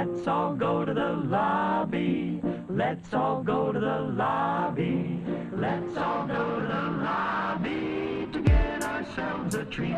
Let's all go to the lobby. Let's all go to the lobby. Let's all go to the lobby to get ourselves a treat.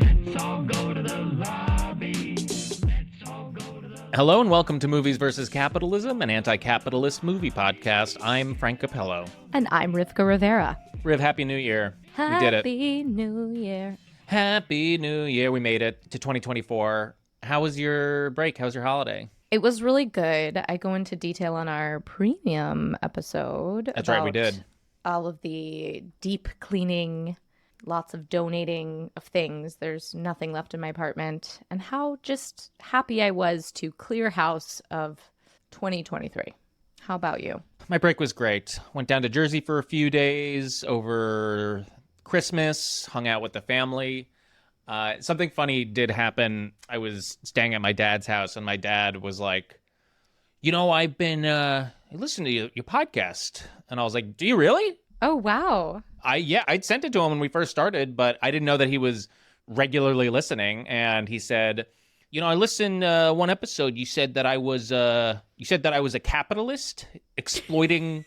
Let's all go to the lobby. Let's all go to the... Hello and welcome to Movies vs. Capitalism, an anti-capitalist movie podcast. I'm Frank Capello. And I'm Rivka Rivera. Riv, Happy New Year. We did it. Happy New Year. Happy New Year. We made it to 2024. How was your break? How was your holiday? It was really good. I go into detail on our premium episode. That's right, we did. All of the deep cleaning, lots of donating of things. There's nothing left in my apartment. And how just happy I was to clear house of 2023. How about you? My break was great. Went down to Jersey for a few days over Christmas, hung out with the family. Something funny did happen. I was staying at my dad's house, and my dad was like, you know, I've been listening to your podcast. And I was like, do you really? Oh, wow. I'd sent it to him when we first started, but I didn't know that he was regularly listening. And he said, you know, I listened one episode. You said that I was a capitalist exploiting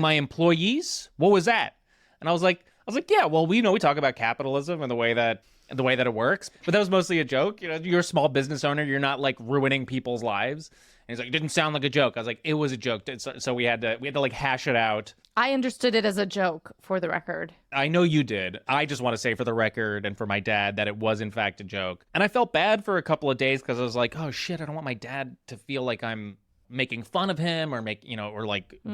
my employees. What was that? And I was like, yeah, well, we talk about capitalism and the way that it works, but that was mostly a joke. You know, you're a small business owner. You're not like ruining people's lives. And he's like, it didn't sound like a joke. I was like, it was a joke. So we had to like hash it out. I understood it as a joke, for the record. I know you did. I just want to say for the record and for my dad that it was in fact a joke. And I felt bad for a couple of days because I was like, oh shit, I don't want my dad to feel like I'm making fun of him or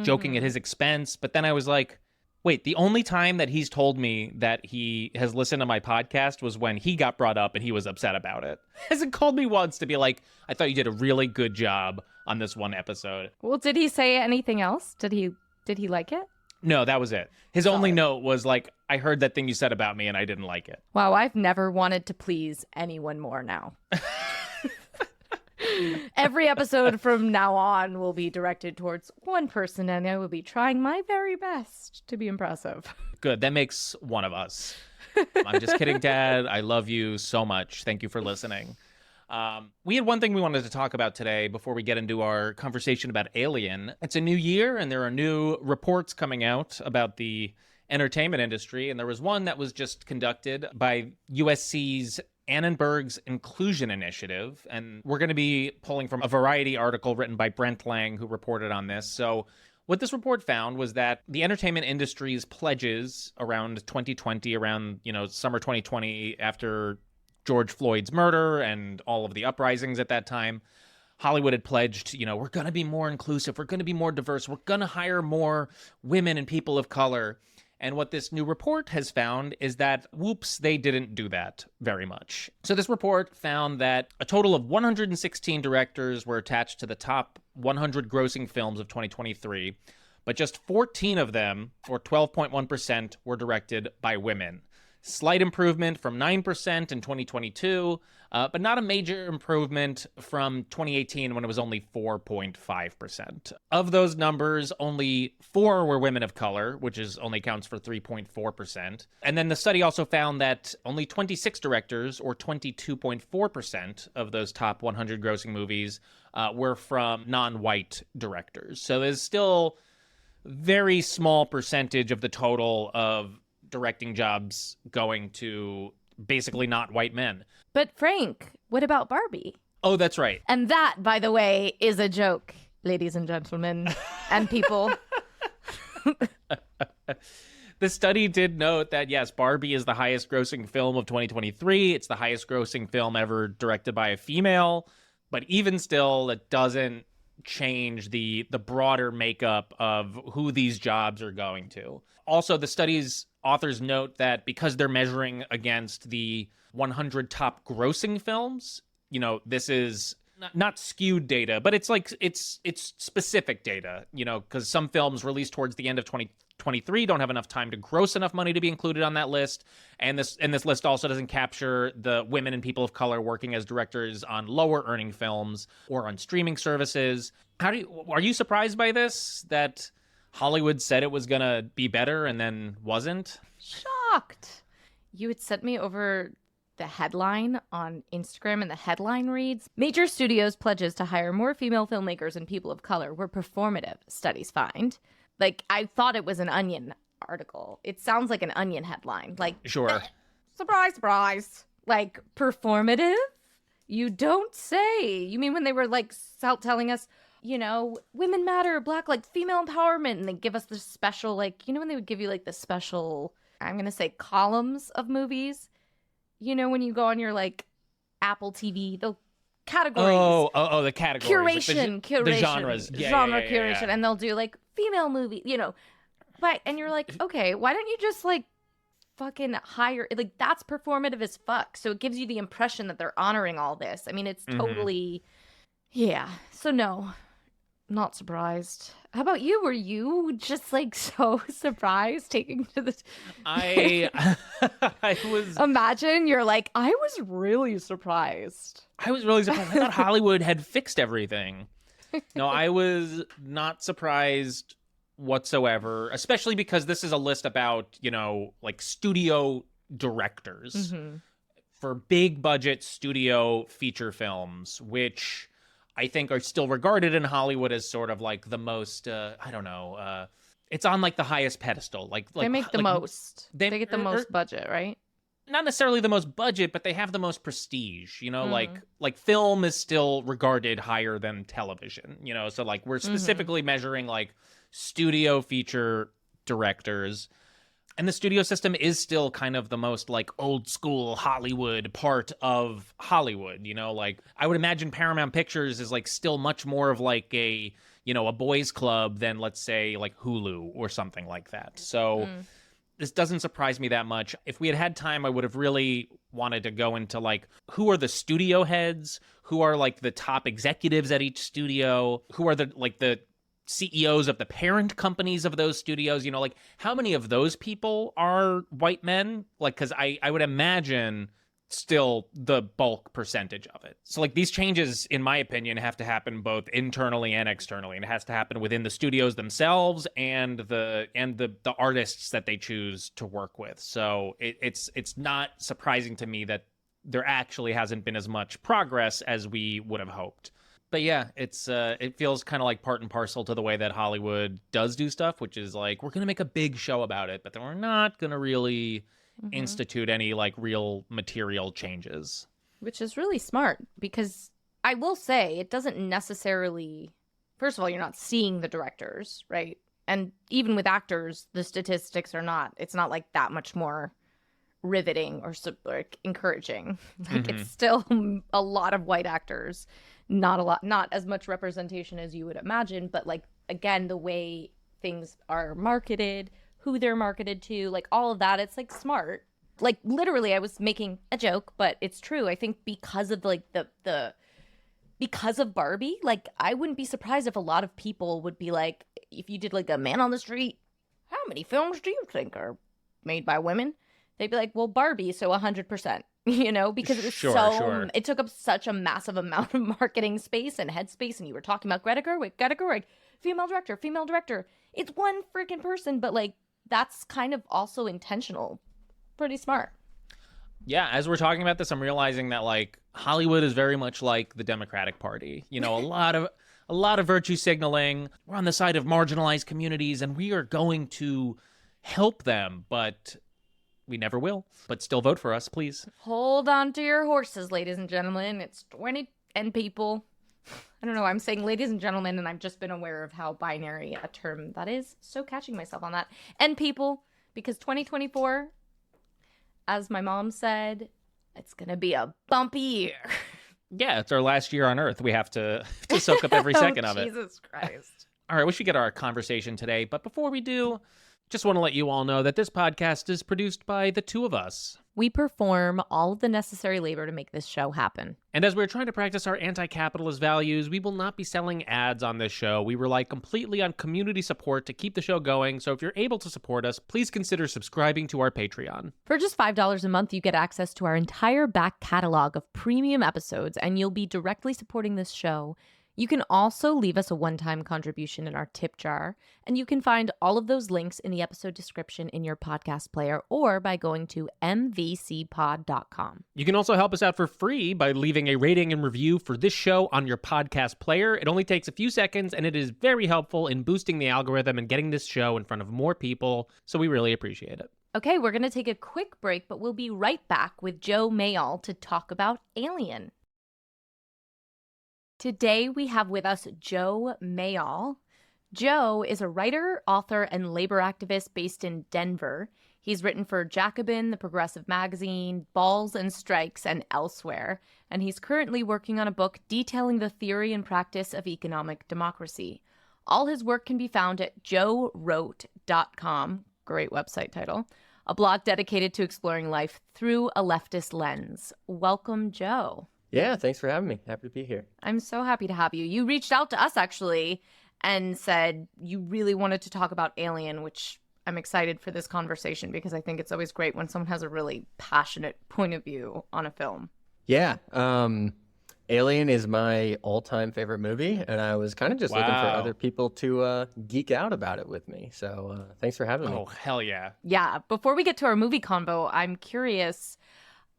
joking at his expense. But then I was like, wait, the only time that he's told me that he has listened to my podcast was when he got brought up and he was upset about it. Hasn't called me once to be like, I thought you did a really good job on this one episode. Well, did he say anything else? Did he like it? No, that was it. His only note was like, I heard that thing you said about me and I didn't like it. Wow, I've never wanted to please anyone more now. Every episode from now on will be directed towards one person, and I will be trying my very best to be impressive. Good. That makes one of us. I'm just kidding, Dad. I love you so much. Thank you for listening. We had one thing we wanted to talk about today before we get into our conversation about Alien. It's a new year, and there are new reports coming out about the entertainment industry, and there was one that was just conducted by USC's Annenberg's Inclusion Initiative, and we're going to be pulling from a Variety article written by Brent Lang, who reported on this. So what this report found was that the entertainment industry's pledges around 2020, around, summer 2020, after George Floyd's murder and all of the uprisings at that time, Hollywood had pledged, we're going to be more inclusive, we're going to be more diverse, we're going to hire more women and people of color. And what this new report has found is that, whoops, they didn't do that very much. So this report found that a total of 116 directors were attached to the top 100 grossing films of 2023, but just 14 of them, or 12.1%, were directed by women. Slight improvement from 9% in 2022, but not a major improvement from 2018 when it was only 4.5%. Of those numbers, only 4 were women of color, which only counts for 3.4%. And then the study also found that only 26 directors, or 22.4% of those top 100 grossing movies, were from non-white directors. So there's still a very small percentage of the total of directing jobs going to basically not white men. But Frank, what about Barbie? Oh, that's right. And that, by the way, is a joke, ladies and gentlemen, and people. The study did note that, yes, Barbie is the highest grossing film of 2023. It's the highest grossing film ever directed by a female. But even still, it doesn't change the broader makeup of who these jobs are going to. Also, the study's authors note that because they're measuring against the 100 top grossing films, this is not skewed data, but it's specific data, because some films released towards the end of 2023 don't have enough time to gross enough money to be included on that list. And this list also doesn't capture the women and people of color working as directors on lower earning films or on streaming services. Are you surprised by this, that Hollywood said it was going to be better and then wasn't? Shocked. You had sent me over the headline on Instagram, and the headline reads, "Major studios pledges to hire more female filmmakers and people of color were performative, studies find." Like, I thought it was an Onion article. It sounds like an Onion headline. Like, Sure. Surprise, surprise. Like, performative? You don't say. You mean when they were, like, telling us, you know, women matter, black, like, female empowerment, and they give us the special, like, you know, when they would give you, like, the special, I'm going to say, columns of movies? You know, when you go on your, like, Apple TV, the categories. Oh, the categories. Curation. The genres. Genre curation. And they'll do, like, female movie, you know. But, and you're like, okay, why don't you just, like, fucking hire, like, that's performative as fuck. So it gives you the impression that they're honoring all this. I mean, it's totally, yeah. So no, not surprised. How about you? Were you just, like, so surprised taking to the... I was... Imagine you're like, I was really surprised. I thought Hollywood had fixed everything. No, I was not surprised whatsoever, especially because this is a list about, you know, like, studio directors for big budget studio feature films, which I think are still regarded in Hollywood as sort of like the most, I don't know, it's on, like, the highest pedestal. Like they make the most. They get the most budget, right? Not necessarily the most budget, but they have the most prestige, you know, like film is still regarded higher than television, you know, so, like, we're specifically measuring, like, studio feature directors, and the studio system is still kind of the most, like, old school Hollywood part of Hollywood, you know, like, I would imagine Paramount Pictures is, like, still much more of, like, a, you know, a boys club than, let's say, like, Hulu or something like that. So this doesn't surprise me that much. If we had time, I would have really wanted to go into, like, who are the studio heads, who are, like, the top executives at each studio, who are the, like, the CEOs of the parent companies of those studios, you know, like, how many of those people are white men? Like, because I would imagine still the bulk percentage of it. So, like, these changes, in my opinion, have to happen both internally and externally, and it has to happen within the studios themselves and the artists that they choose to work with. So it's not surprising to me that there actually hasn't been as much progress as we would have hoped. But yeah, it feels kind of like part and parcel to the way that Hollywood does do stuff, which is like, we're going to make a big show about it, but then we're not going to really institute any, like, real material changes. Which is really smart, because I will say it doesn't necessarily, first of all, you're not seeing the directors, right? And even with actors, the statistics are not, it's not like that much more riveting or encouraging. Like, it's still a lot of white actors. Not as much representation as you would imagine, but, like, again, the way things are marketed, who they're marketed to, like, all of that, it's, like, smart. Like, literally, I was making a joke, but it's true. I think because of, like, because of Barbie, like, I wouldn't be surprised if a lot of people would be like, if you did, like, a Man on the Street, how many films do you think are made by women? They'd be like, well, Barbie, so 100%. You know, because it was it took up such a massive amount of marketing space and headspace. And you were talking about Greta Gerwig, female director. It's one freaking person, but, like, that's kind of also intentional. Pretty smart. Yeah, as we're talking about this, I'm realizing that, like, Hollywood is very much like the Democratic Party. You know, a lot of virtue signaling. We're on the side of marginalized communities, and we are going to help them, but we never will. But still vote for us, please. Hold on to your horses, ladies and gentlemen. It's 20 and people. I don't know. I'm saying ladies and gentlemen, and I've just been aware of how binary a term that is. So catching myself on that. And people, because 2024, as my mom said, it's going to be a bumpy year. Yeah, it's our last year on Earth. We have to soak up every second of it. Jesus Christ. All right, we should get our conversation today. But before we do, just want to let you all know that this podcast is produced by the two of us. We perform all of the necessary labor to make this show happen. And as we're trying to practice our anti-capitalist values, we will not be selling ads on this show. We rely completely on community support to keep the show going. So if you're able to support us, please consider subscribing to our Patreon. For just $5 a month, you get access to our entire back catalog of premium episodes, and you'll be directly supporting this show. You can also leave us a one-time contribution in our tip jar, and you can find all of those links in the episode description in your podcast player or by going to mvcpod.com. You can also help us out for free by leaving a rating and review for this show on your podcast player. It only takes a few seconds, and it is very helpful in boosting the algorithm and getting this show in front of more people, so we really appreciate it. Okay, we're going to take a quick break, but we'll be right back with Joe Mayall to talk about Alien. Today we have with us Joe Mayall. Joe is a writer, author, and labor activist based in Denver. He's written for Jacobin, The Progressive Magazine, Balls and Strikes, and elsewhere, and he's currently working on a book detailing the theory and practice of economic democracy. All his work can be found at joewrote.com, great website title, a blog dedicated to exploring life through a leftist lens. Welcome, Joe. Yeah, thanks for having me. Happy to be here. I'm so happy to have you. You reached out to us, actually, and said you really wanted to talk about Alien, which I'm excited for this conversation because I think it's always great when someone has a really passionate point of view on a film. Yeah, Alien is my all-time favorite movie, and I was kind of just looking for other people to geek out about it with me. So thanks for having me. Oh, hell yeah. Yeah, before we get to our movie convo, I'm curious,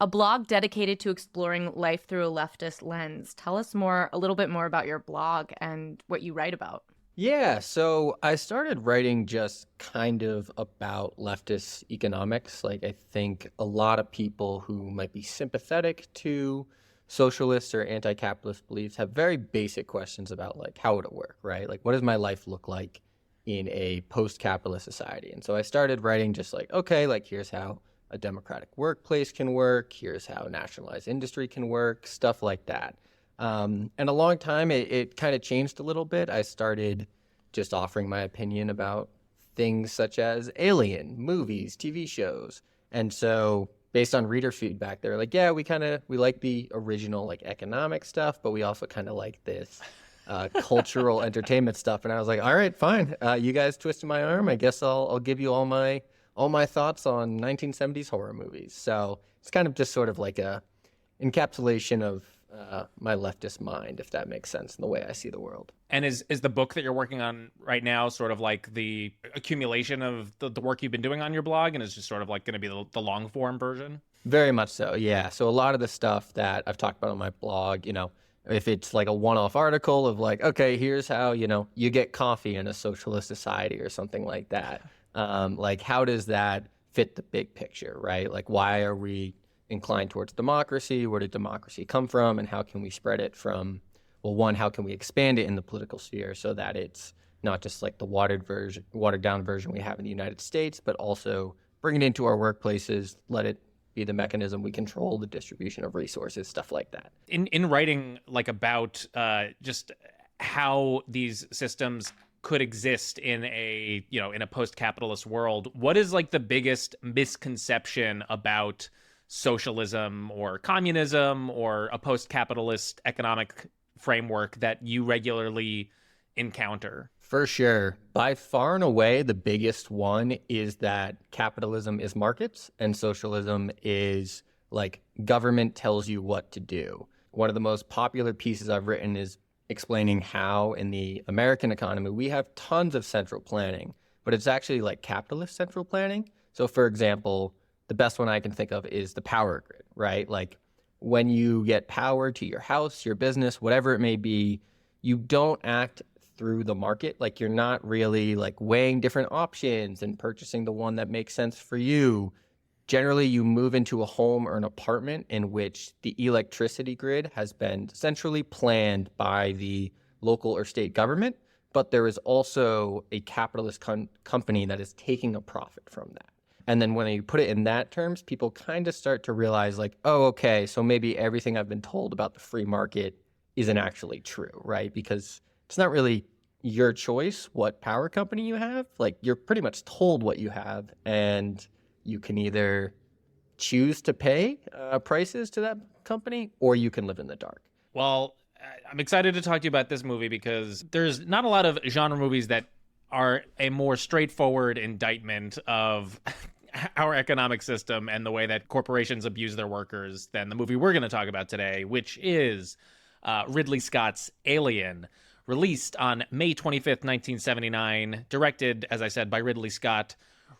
a blog dedicated to exploring life through a leftist lens. Tell us a little bit more about your blog and what you write about. Yeah, so I started writing just kind of about leftist economics. Like, I think a lot of people who might be sympathetic to socialist or anti-capitalist beliefs have very basic questions about, like, how would it work, right? Like, what does my life look like in a post-capitalist society? And so I started writing just like, okay, like, here's how a democratic workplace can work. Here's how nationalized industry can work, stuff like that. And a long time, it kind of changed a little bit. I started just offering my opinion about things such as Alien, movies, TV shows. And so based on reader feedback, they're like, yeah, we like the original like economic stuff, but we also kind of like this cultural entertainment stuff. And I was like, all right, fine. You guys twisted my arm. I guess I'll give you all my thoughts on 1970s horror movies. So it's kind of just sort of like a encapsulation of my leftist mind, if that makes sense, in the way I see the world. And is the book that you're working on right now sort of like the accumulation of the work you've been doing on your blog, and is just sort of like going to be the long form version? Very much so, yeah. So a lot of the stuff that I've talked about on my blog, if it's like a one-off article of like, okay, here's how, you get coffee in a socialist society or something like that. Like, how does that fit the big picture, right? Like, why are we inclined towards democracy? Where did democracy come from? And how can we spread it from, well, one, how can we expand it in the political sphere so that it's not just like the watered down version we have in the United States, but also bring it into our workplaces, let it be the mechanism we control the distribution of resources, stuff like that. In writing like about just how these systems could exist in a post-capitalist world, what is like the biggest misconception about socialism or communism or a post-capitalist economic framework that you regularly encounter? For sure. By far and away, the biggest one is that capitalism is markets and socialism is like government tells you what to do. One of the most popular pieces I've written is explaining how in the American economy, we have tons of central planning, but it's actually like capitalist central planning. So for example, the best one I can think of is the power grid, right? Like when you get power to your house, your business, whatever it may be, you don't act through the market. Like you're not really like weighing different options and purchasing the one that makes sense for you. Generally, you move into a home or an apartment in which the electricity grid has been centrally planned by the local or state government, but there is also a capitalist company that is taking a profit from that. And then when you put it in that terms, people kind of start to realize like, oh, okay, so maybe everything I've been told about the free market isn't actually true, right? Because it's not really your choice what power company you have. Like you're pretty much told what you have, and you can either choose to pay prices to that company, or you can live in the dark. Well, I'm excited to talk to you about this movie because there's not a lot of genre movies that are a more straightforward indictment of our economic system and the way that corporations abuse their workers than the movie we're going to talk about today, which is Ridley Scott's Alien, released on May 25th, 1979, directed, as I said, by Ridley Scott,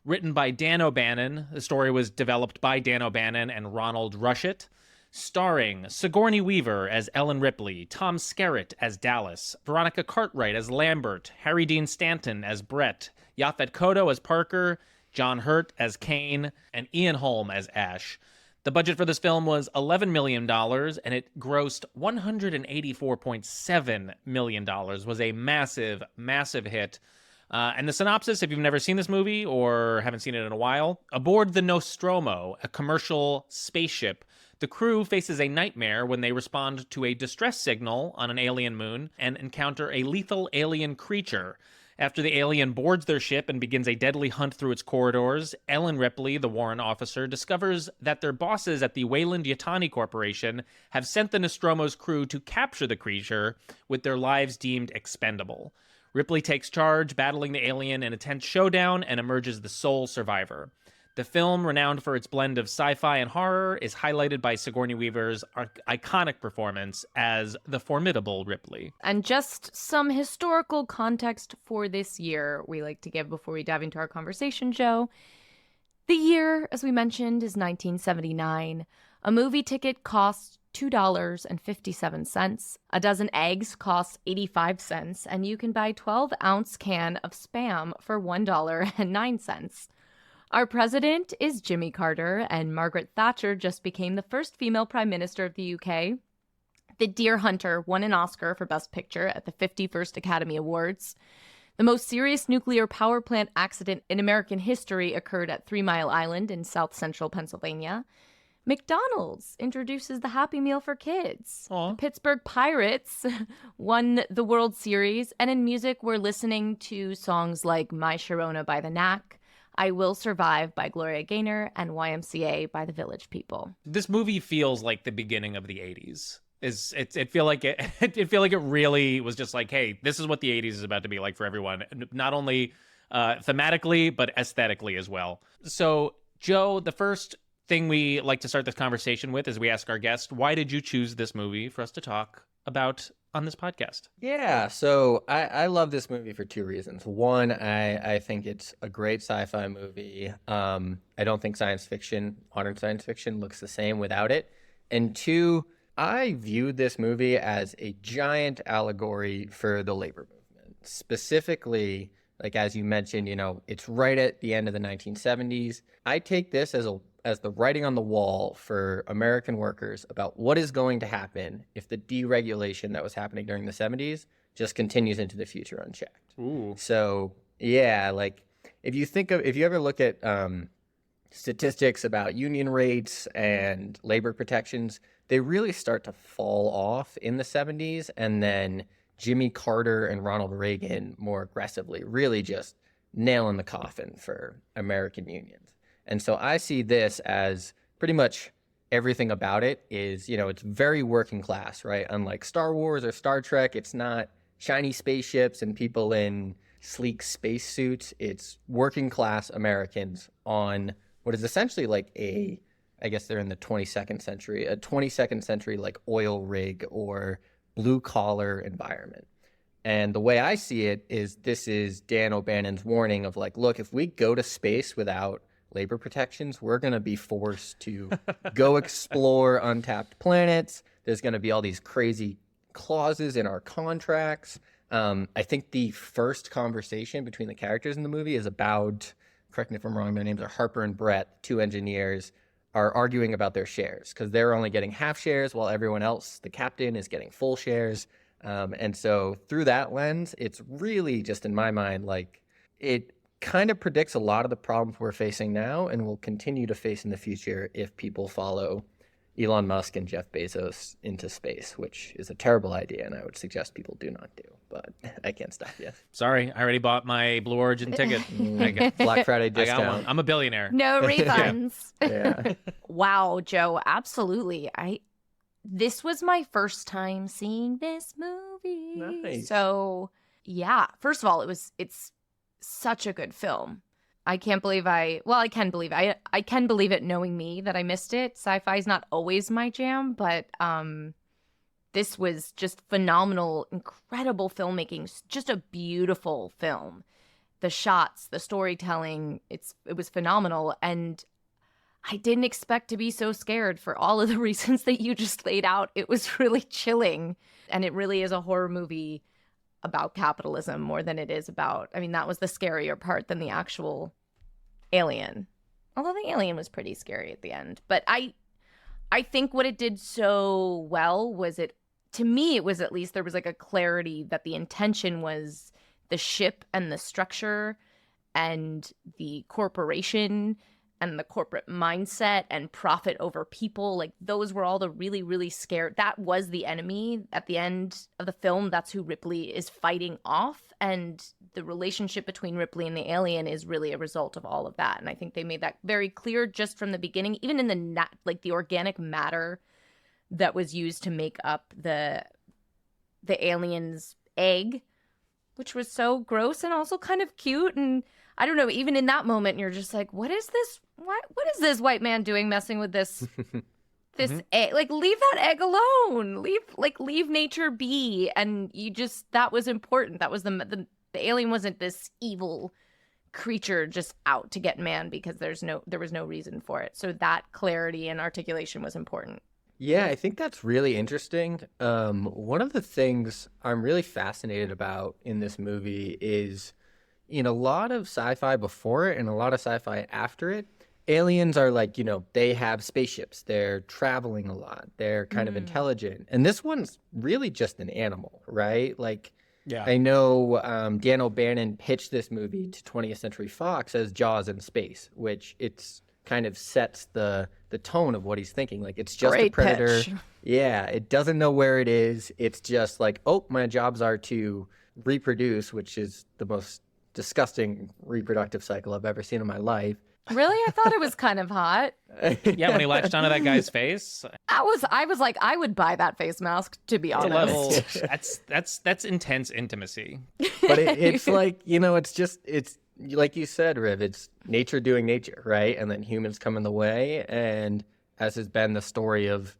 written by Dan O'Bannon. The story was developed by Dan O'Bannon and Ronald Rushett, starring Sigourney Weaver as Ellen Ripley, Tom Skerritt as Dallas, Veronica Cartwright as Lambert, Harry Dean Stanton as Brett, Yaphet Kotto as Parker, John Hurt as Kane, and Ian Holm as Ash. The budget for this film was $11 million, and it grossed $184.7 million. Was a massive, massive hit. And the synopsis, if you've never seen this movie or haven't seen it in a while, aboard the Nostromo, a commercial spaceship, the crew faces a nightmare when they respond to a distress signal on an alien moon and encounter a lethal alien creature. After the alien boards their ship and begins a deadly hunt through its corridors, Ellen Ripley, the Warren officer, discovers that their bosses at the Weyland-Yutani Corporation have sent the Nostromo's crew to capture the creature, with their lives deemed expendable. Ripley takes charge, battling the alien in a tense showdown, and emerges the sole survivor. The film, renowned for its blend of sci-fi and horror, is highlighted by Sigourney Weaver's iconic performance as the formidable Ripley. And just some historical context for this year we like to give before we dive into our conversation, Joe. The year, as we mentioned, is 1979. A movie ticket costs $2.57. A dozen eggs costs 85 cents, and you can buy a 12-ounce can of Spam for $1.09. Our president is Jimmy Carter, and Margaret Thatcher just became the first female prime minister of the UK. The Deer Hunter won an Oscar for Best Picture at the 51st Academy Awards. The most serious nuclear power plant accident in American history occurred at 3 Mile Island in south central Pennsylvania. McDonald's introduces the Happy Meal for kids. Aww. The Pittsburgh Pirates won the World Series, and in music we're listening to songs like My Sharona by the Knack, I Will Survive by Gloria Gaynor, and YMCA by the Village People. This movie feels like the beginning of the 80s. It feel like it really was just like, hey, this is what the 80s is about to be like for everyone, not only thematically but aesthetically as well. So, Joe, the first thing we like to start this conversation with is we ask our guest, why did you choose this movie for us to talk about on this podcast? Yeah, so I love this movie for two reasons. One, I think it's a great sci-fi movie. I don't think modern science fiction looks the same without it. And two, I viewed this movie as a giant allegory for the labor movement. Specifically, like as you mentioned, it's right at the end of the 1970s. I take this as the writing on the wall for American workers about what is going to happen if the deregulation that was happening during the 70s just continues into the future unchecked. Ooh. So, yeah, like if you ever look at statistics about union rates and labor protections, they really start to fall off in the 70s, and then Jimmy Carter and Ronald Reagan more aggressively really just nail in the coffin for American unions. And so I see this as pretty much everything about it is, it's very working class, right? Unlike Star Wars or Star Trek, it's not shiny spaceships and people in sleek spacesuits. It's working class Americans on what is essentially like I guess they're in the 22nd century, a 22nd century like oil rig or blue collar environment. And the way I see it is this is Dan O'Bannon's warning of like, look, if we go to space without labor protections, we're going to be forced to go explore untapped planets. There's going to be all these crazy clauses in our contracts. I think the first conversation between the characters in the movie is about, correct me if I'm wrong, their names are Harper and Brett, two engineers, are arguing about their shares because they're only getting half shares while everyone else, the captain, is getting full shares. And so through that lens, it's really just in my mind, like it kind of predicts a lot of the problems we're facing now and will continue to face in the future if people follow Elon Musk and Jeff Bezos into space, which is a terrible idea, and I would suggest people do not do, but I can't stop you. Sorry, I already bought my Blue Origin ticket. Black Friday I discount. got one. I'm a billionaire. No refunds. Yeah. Wow, Joe, absolutely. This was my first time seeing this movie. Nice. So, yeah, first of all, it's such a good film. I can't believe I can believe it knowing me that I missed it. Sci-fi is not always my jam, but this was just phenomenal, incredible filmmaking, just a beautiful film. The shots, the storytelling, it was phenomenal. And I didn't expect to be so scared for all of the reasons that you just laid out. It was really chilling. And it really is a horror movie about capitalism more than it is about, I mean, that was the scarier part than the actual alien. Although the alien was pretty scary at the end. But I think what it did so well was to me, it was at least there was like a clarity that the intention was the ship and the structure and the corporation and the corporate mindset and profit over people. Like those were all the really, really scared. That was the enemy at the end of the film. That's who Ripley is fighting off. And the relationship between Ripley and the alien is really a result of all of that. And I think they made that very clear just from the beginning, even in the organic matter that was used to make up the alien's egg, which was so gross and also kind of cute. And I don't know, even in that moment, you're just like, what is this? What is this white man doing messing with this egg? Like, leave that egg alone. Leave nature be. And that was important. That was the alien wasn't this evil creature just out to get man because there was no reason for it. So that clarity and articulation was important. Yeah, I think that's really interesting. One of the things I'm really fascinated about in this movie is in a lot of sci-fi before it and a lot of sci-fi after it, aliens are like, they have spaceships. They're traveling a lot. They're kind of intelligent. And this one's really just an animal, right? Like, yeah. I know Dan O'Bannon pitched this movie to 20th Century Fox as Jaws in space, which it's kind of sets the tone of what he's thinking. Like, it's just a predator. Pitch. Yeah, it doesn't know where it is. It's just like, oh, my jobs are to reproduce, which is the most disgusting reproductive cycle I've ever seen in my life. Really? I thought it was kind of hot. Yeah, when he latched onto that guy's face. I was like, I would buy that face mask, to be honest. That's intense intimacy. But it's like, it's like you said, Riv, it's nature doing nature, right? And then humans come in the way. And as has been the story of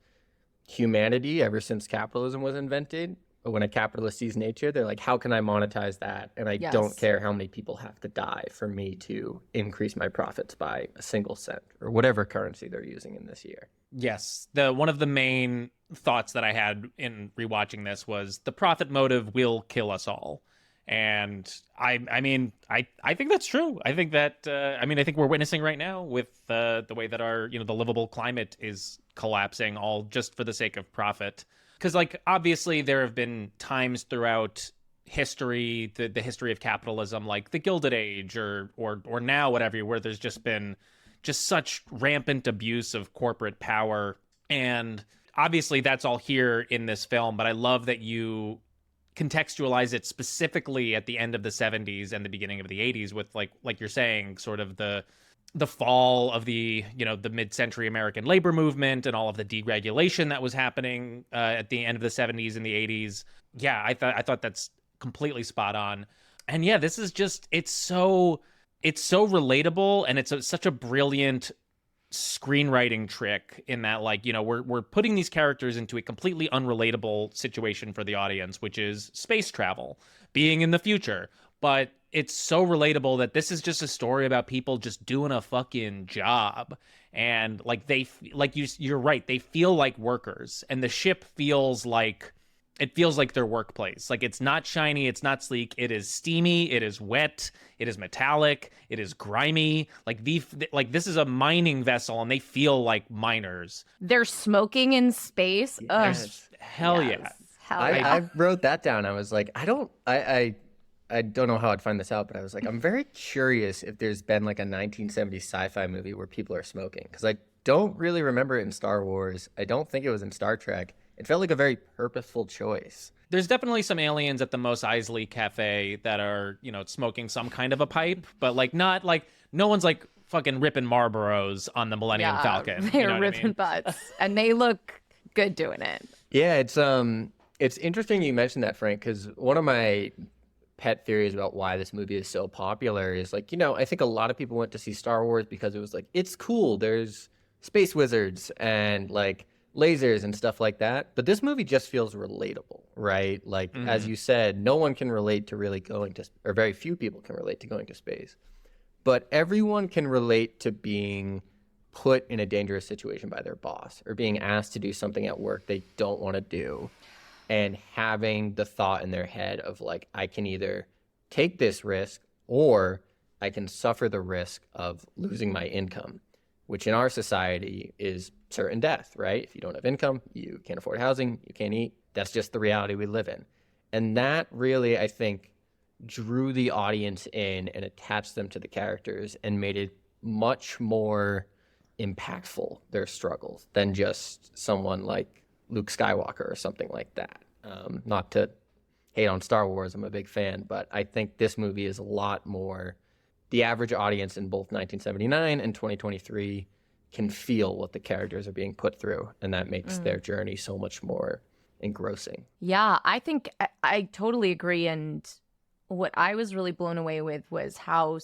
humanity ever since capitalism was invented, when a capitalist sees nature, they're like, how can I monetize that? And I don't care how many people have to die for me to increase my profits by a single cent or whatever currency they're using in this year. Yes. One of the main thoughts that I had in rewatching this was the profit motive will kill us all. And I think that's true. I think that, I think we're witnessing right now with the way that our, the livable climate is collapsing all just for the sake of profit. Because, like, obviously there have been times throughout history, the history of capitalism, like the Gilded Age or now, whatever, where there's just been just such rampant abuse of corporate power. And obviously that's all here in this film. But I love that you contextualize it specifically at the end of the 70s and the beginning of the 80s with, like you're saying, sort of the fall of the mid-century American labor movement and all of the deregulation that was happening at the end of the 70s and the 80s. Yeah, I thought that's completely spot on. And yeah, this is just, it's so relatable, and it's such a brilliant screenwriting trick in that, like, we're putting these characters into a completely unrelatable situation for the audience, which is space travel, being in the future. But it's so relatable that this is just a story about people just doing a fucking job. And like you're right, they feel like workers, and the ship feels like their workplace. Like, it's not shiny, it's not sleek, it is steamy, it is wet, it is metallic, it is grimy. Like this is a mining vessel, and they feel like miners. They're smoking in space. Yes. Hell yeah. Hell yeah. I wrote that down. I was like, I don't know how I'd find this out, but I was like, I'm very curious if there's been like a 1970s sci-fi movie where people are smoking, because I don't really remember it in Star Wars. I don't think it was in Star Trek. It felt like a very purposeful choice. There's definitely some aliens at the Mos Eisley Cafe that are, smoking some kind of a pipe, but like not like no one's like fucking ripping Marlboros on the Millennium Falcon. They're ripping butts, and they look good doing it. Yeah, it's interesting you mentioned that, Frank, because one of my pet theories about why this movie is so popular is like, I think a lot of people went to see Star Wars because it was like, it's cool. There's space wizards and like lasers and stuff like that. But this movie just feels relatable, right? Like, as you said, no one can relate to really going to, or very few people can relate to going to space. But everyone can relate to being put in a dangerous situation by their boss or being asked to do something at work they don't want to do, and having the thought in their head of like, I can either take this risk or I can suffer the risk of losing my income, which in our society is certain death, right? If you don't have income, you can't afford housing, you can't eat. That's just the reality we live in. And that really, I think, drew the audience in and attached them to the characters and made it much more impactful, their struggles, than just someone like Luke Skywalker or something like that. Not to hate on Star Wars, I'm a big fan, but I think this movie is a lot more, the average audience in both 1979 and 2023 can feel what the characters are being put through, and that makes their journey so much more engrossing. Yeah, I think I totally agree. And what I was really blown away with was how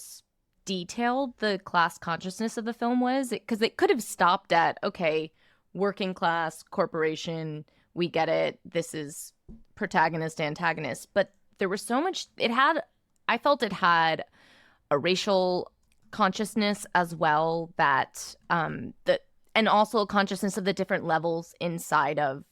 detailed the class consciousness of the film was, because it could have stopped at, okay, working class, corporation, we get it, this is protagonist, antagonist. But there was so much, I felt it had a racial consciousness as well, that and also a consciousness of the different levels inside of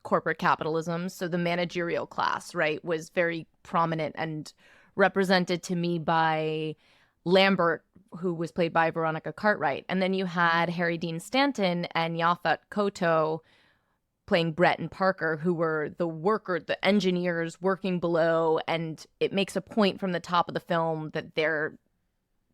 corporate capitalism. So the managerial class, right, was very prominent and represented to me by Lambert, who was played by Veronica Cartwright. And then you had Harry Dean Stanton and Yaphet Kotto playing Brett and Parker, who were the engineers working below. And it makes a point from the top of the film that they're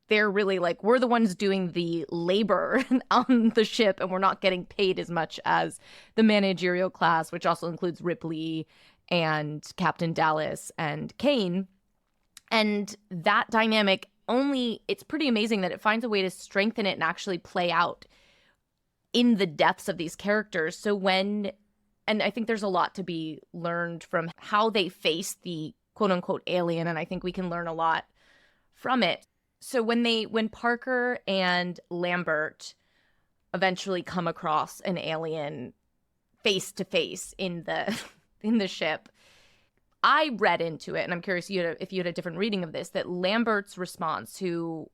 really like, we're the ones doing the labor on the ship, and we're not getting paid as much as the managerial class, which also includes Ripley and Captain Dallas and Kane. And that dynamic it's pretty amazing that it finds a way to strengthen it and actually play out in the depths of these characters. So and I think there's a lot to be learned from how they face the quote unquote alien, and I think we can learn a lot from it. So when Parker and Lambert eventually come across an alien face to face in the ship, I read into it, and I'm curious if you had a different reading of this, that Lambert's response, who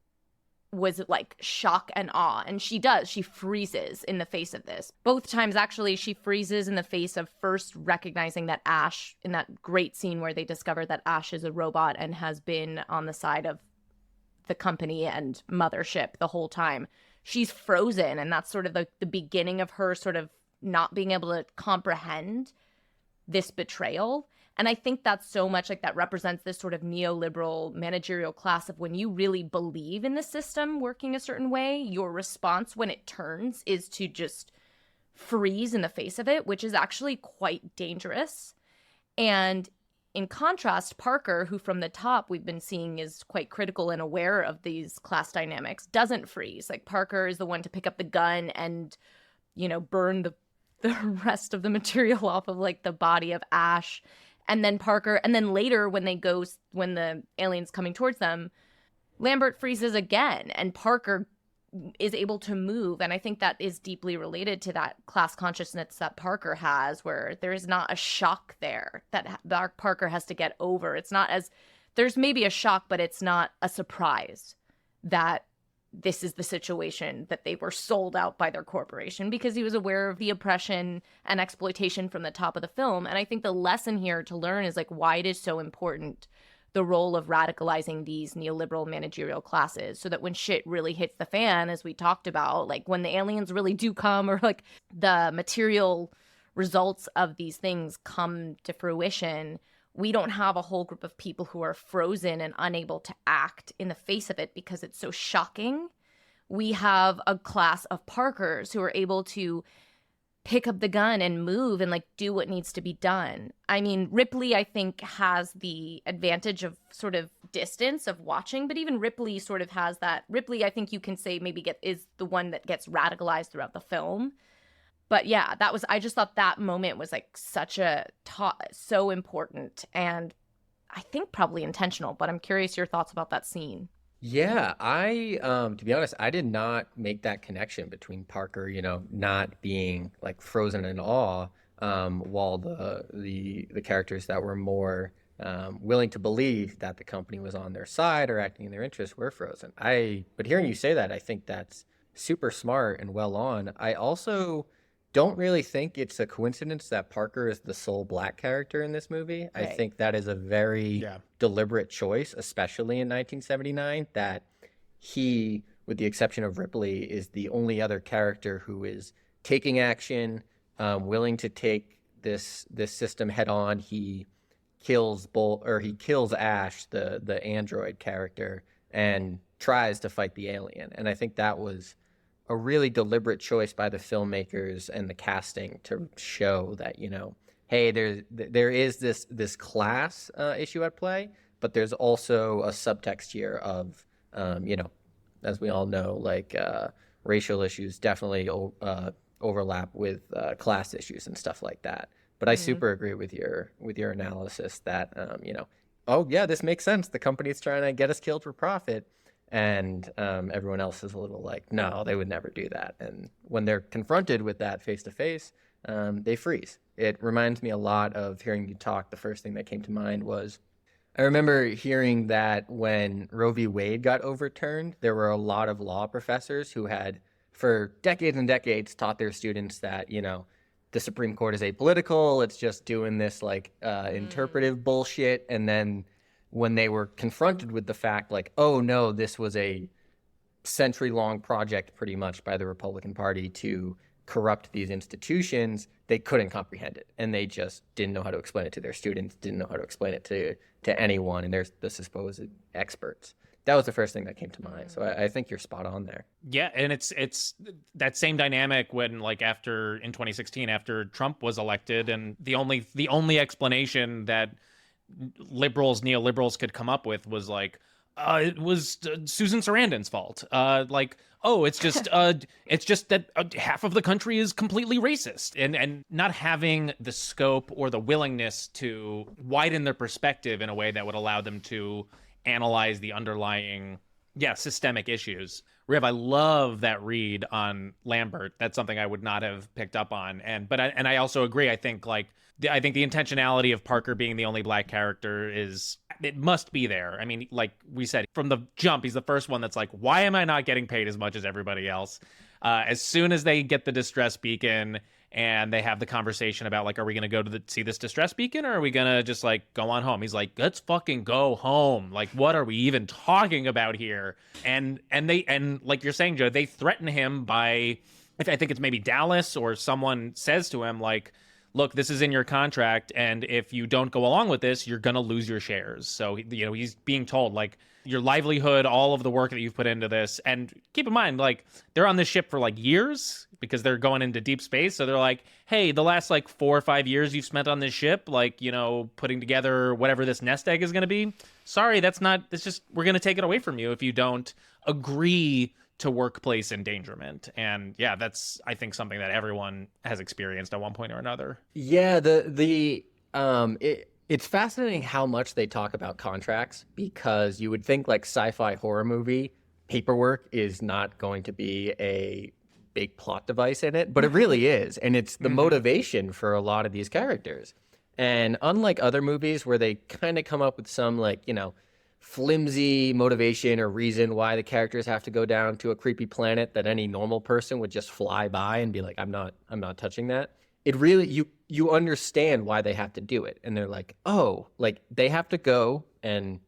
was like shock and awe, and she freezes in the face of this. Both times, actually, she freezes in the face of first recognizing that Ash, in that great scene where they discover that Ash is a robot and has been on the side of the company and mothership the whole time. She's frozen, and that's sort of the beginning of her sort of not being able to comprehend this betrayal. And I think that's so much like that represents this sort of neoliberal managerial class of when you really believe in the system working a certain way, your response when it turns is to just freeze in the face of it, which is actually quite dangerous. And in contrast, Parker, who from the top we've been seeing is quite critical and aware of these class dynamics, doesn't freeze. Like, Parker is the one to pick up the gun and, burn the rest of the material off of like the body of Ash. And then later when the alien's coming towards them, Lambert freezes again and Parker is able to move. And I think that is deeply related to that class consciousness that Parker has, where there is not a shock there that Parker has to get over. There's maybe a shock, but it's not a surprise that this is the situation that they were sold out by their corporation, because he was aware of the oppression and exploitation from the top of the film. And I think the lesson here to learn is like why it is so important, the role of radicalizing these neoliberal managerial classes, so that when shit really hits the fan, as we talked about, like when the aliens really do come, or like the material results of these things come to fruition, we don't have a whole group of people who are frozen and unable to act in the face of it because it's so shocking. We have a class of Parkers who are able to pick up the gun and move and like do what needs to be done. I mean, Ripley, I think, has the advantage of sort of distance of watching, but even Ripley sort of has that. Ripley, I think you can say maybe is the one that gets radicalized throughout the film. But yeah, I just thought that moment was like so important, and I think probably intentional, but I'm curious your thoughts about that scene. Yeah, to be honest, I did not make that connection between Parker, not being like frozen in awe, while the characters that were more willing to believe that the company was on their side or acting in their interest were frozen. But hearing you say that, I think that's super smart and well on. I also don't really think it's a coincidence that Parker is the sole black character in this movie. I Right. think that is a very Yeah. deliberate choice, especially in 1979, that he, with the exception of Ripley, is the only other character who is taking action, willing to take this system head on. He he kills Ash, the android character, and tries to fight the alien. And I think that was a really deliberate choice by the filmmakers and the casting to show that, hey, there is this class issue at play, but there's also a subtext here of, as we all know, like racial issues definitely overlap with class issues and stuff like that. But I super agree with your analysis that, oh yeah, this makes sense. The company's trying to get us killed for profit. And everyone else is a little like, no, they would never do that. And when they're confronted with that face to face, they freeze. It reminds me a lot of hearing you talk. The first thing that came to mind was I remember hearing that when Roe v. Wade got overturned, there were a lot of law professors who had, for decades and decades, taught their students that, the Supreme Court is apolitical. It's just doing this like interpretive bullshit. And then when they were confronted with the fact like, oh no, this was a century-long project pretty much by the Republican Party to corrupt these institutions, they couldn't comprehend it. And they just didn't know how to explain it to their students, didn't know how to explain it to anyone, and there's the supposed experts. That was the first thing that came to mind. So I think you're spot on there. Yeah, and it's that same dynamic when like after in 2016 after Trump was elected, and the only explanation that neoliberals could come up with was like it was Susan Sarandon's fault. It's just that half of the country is completely racist, and not having the scope or the willingness to widen their perspective in a way that would allow them to analyze the underlying systemic issues. Riv, I love that read on Lambert. That's something I would not have picked up on. And I also agree. I think the intentionality of Parker being the only black character it must be there. I mean, like we said, from the jump, he's the first one that's like, why am I not getting paid as much as everybody else? As soon as they get the distress beacon and they have the conversation about like, are we going to go to see this distress beacon, or are we going to just like go on home? He's like, let's fucking go home. Like, what are we even talking about here? And like you're saying, Joe, they threaten him by, I think it's maybe Dallas or someone says to him like, look, this is in your contract, and if you don't go along with this, you're going to lose your shares. So, he's being told like, your livelihood, all of the work that you've put into this. And keep in mind, like, they're on this ship for like years because they're going into deep space. So they're like, hey, the last like 4 or 5 years you've spent on this ship, like, putting together whatever this nest egg is going to be. Sorry, it's just, we're going to take it away from you if you don't agree to workplace endangerment. And yeah, that's, I think, something that everyone has experienced at one point or another. Yeah, it's fascinating how much they talk about contracts, because you would think like sci-fi horror movie paperwork is not going to be a big plot device in it, but it really is. And it's the motivation for a lot of these characters. And unlike other movies where they kind of come up with some like, flimsy motivation or reason why the characters have to go down to a creepy planet that any normal person would just fly by and be like, I'm not touching that. It really, you understand why they have to do it. And they're like, oh, like they have to go and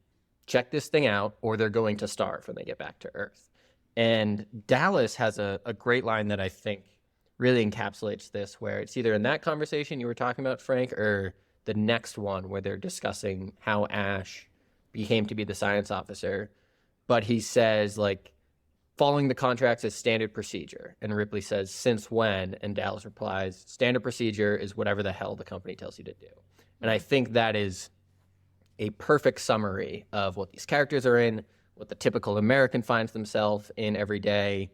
check this thing out or they're going to starve when they get back to Earth. And Dallas has a great line that I think really encapsulates this, where it's either in that conversation you were talking about, Frank, or the next one where they're discussing how Ash became to be the science officer. But he says, like, following the contracts is standard procedure. And Ripley says, since when? And Dallas replies, standard procedure is whatever the hell the company tells you to do. And I think that is a perfect summary of what these characters are in, what the typical American finds themselves in every day.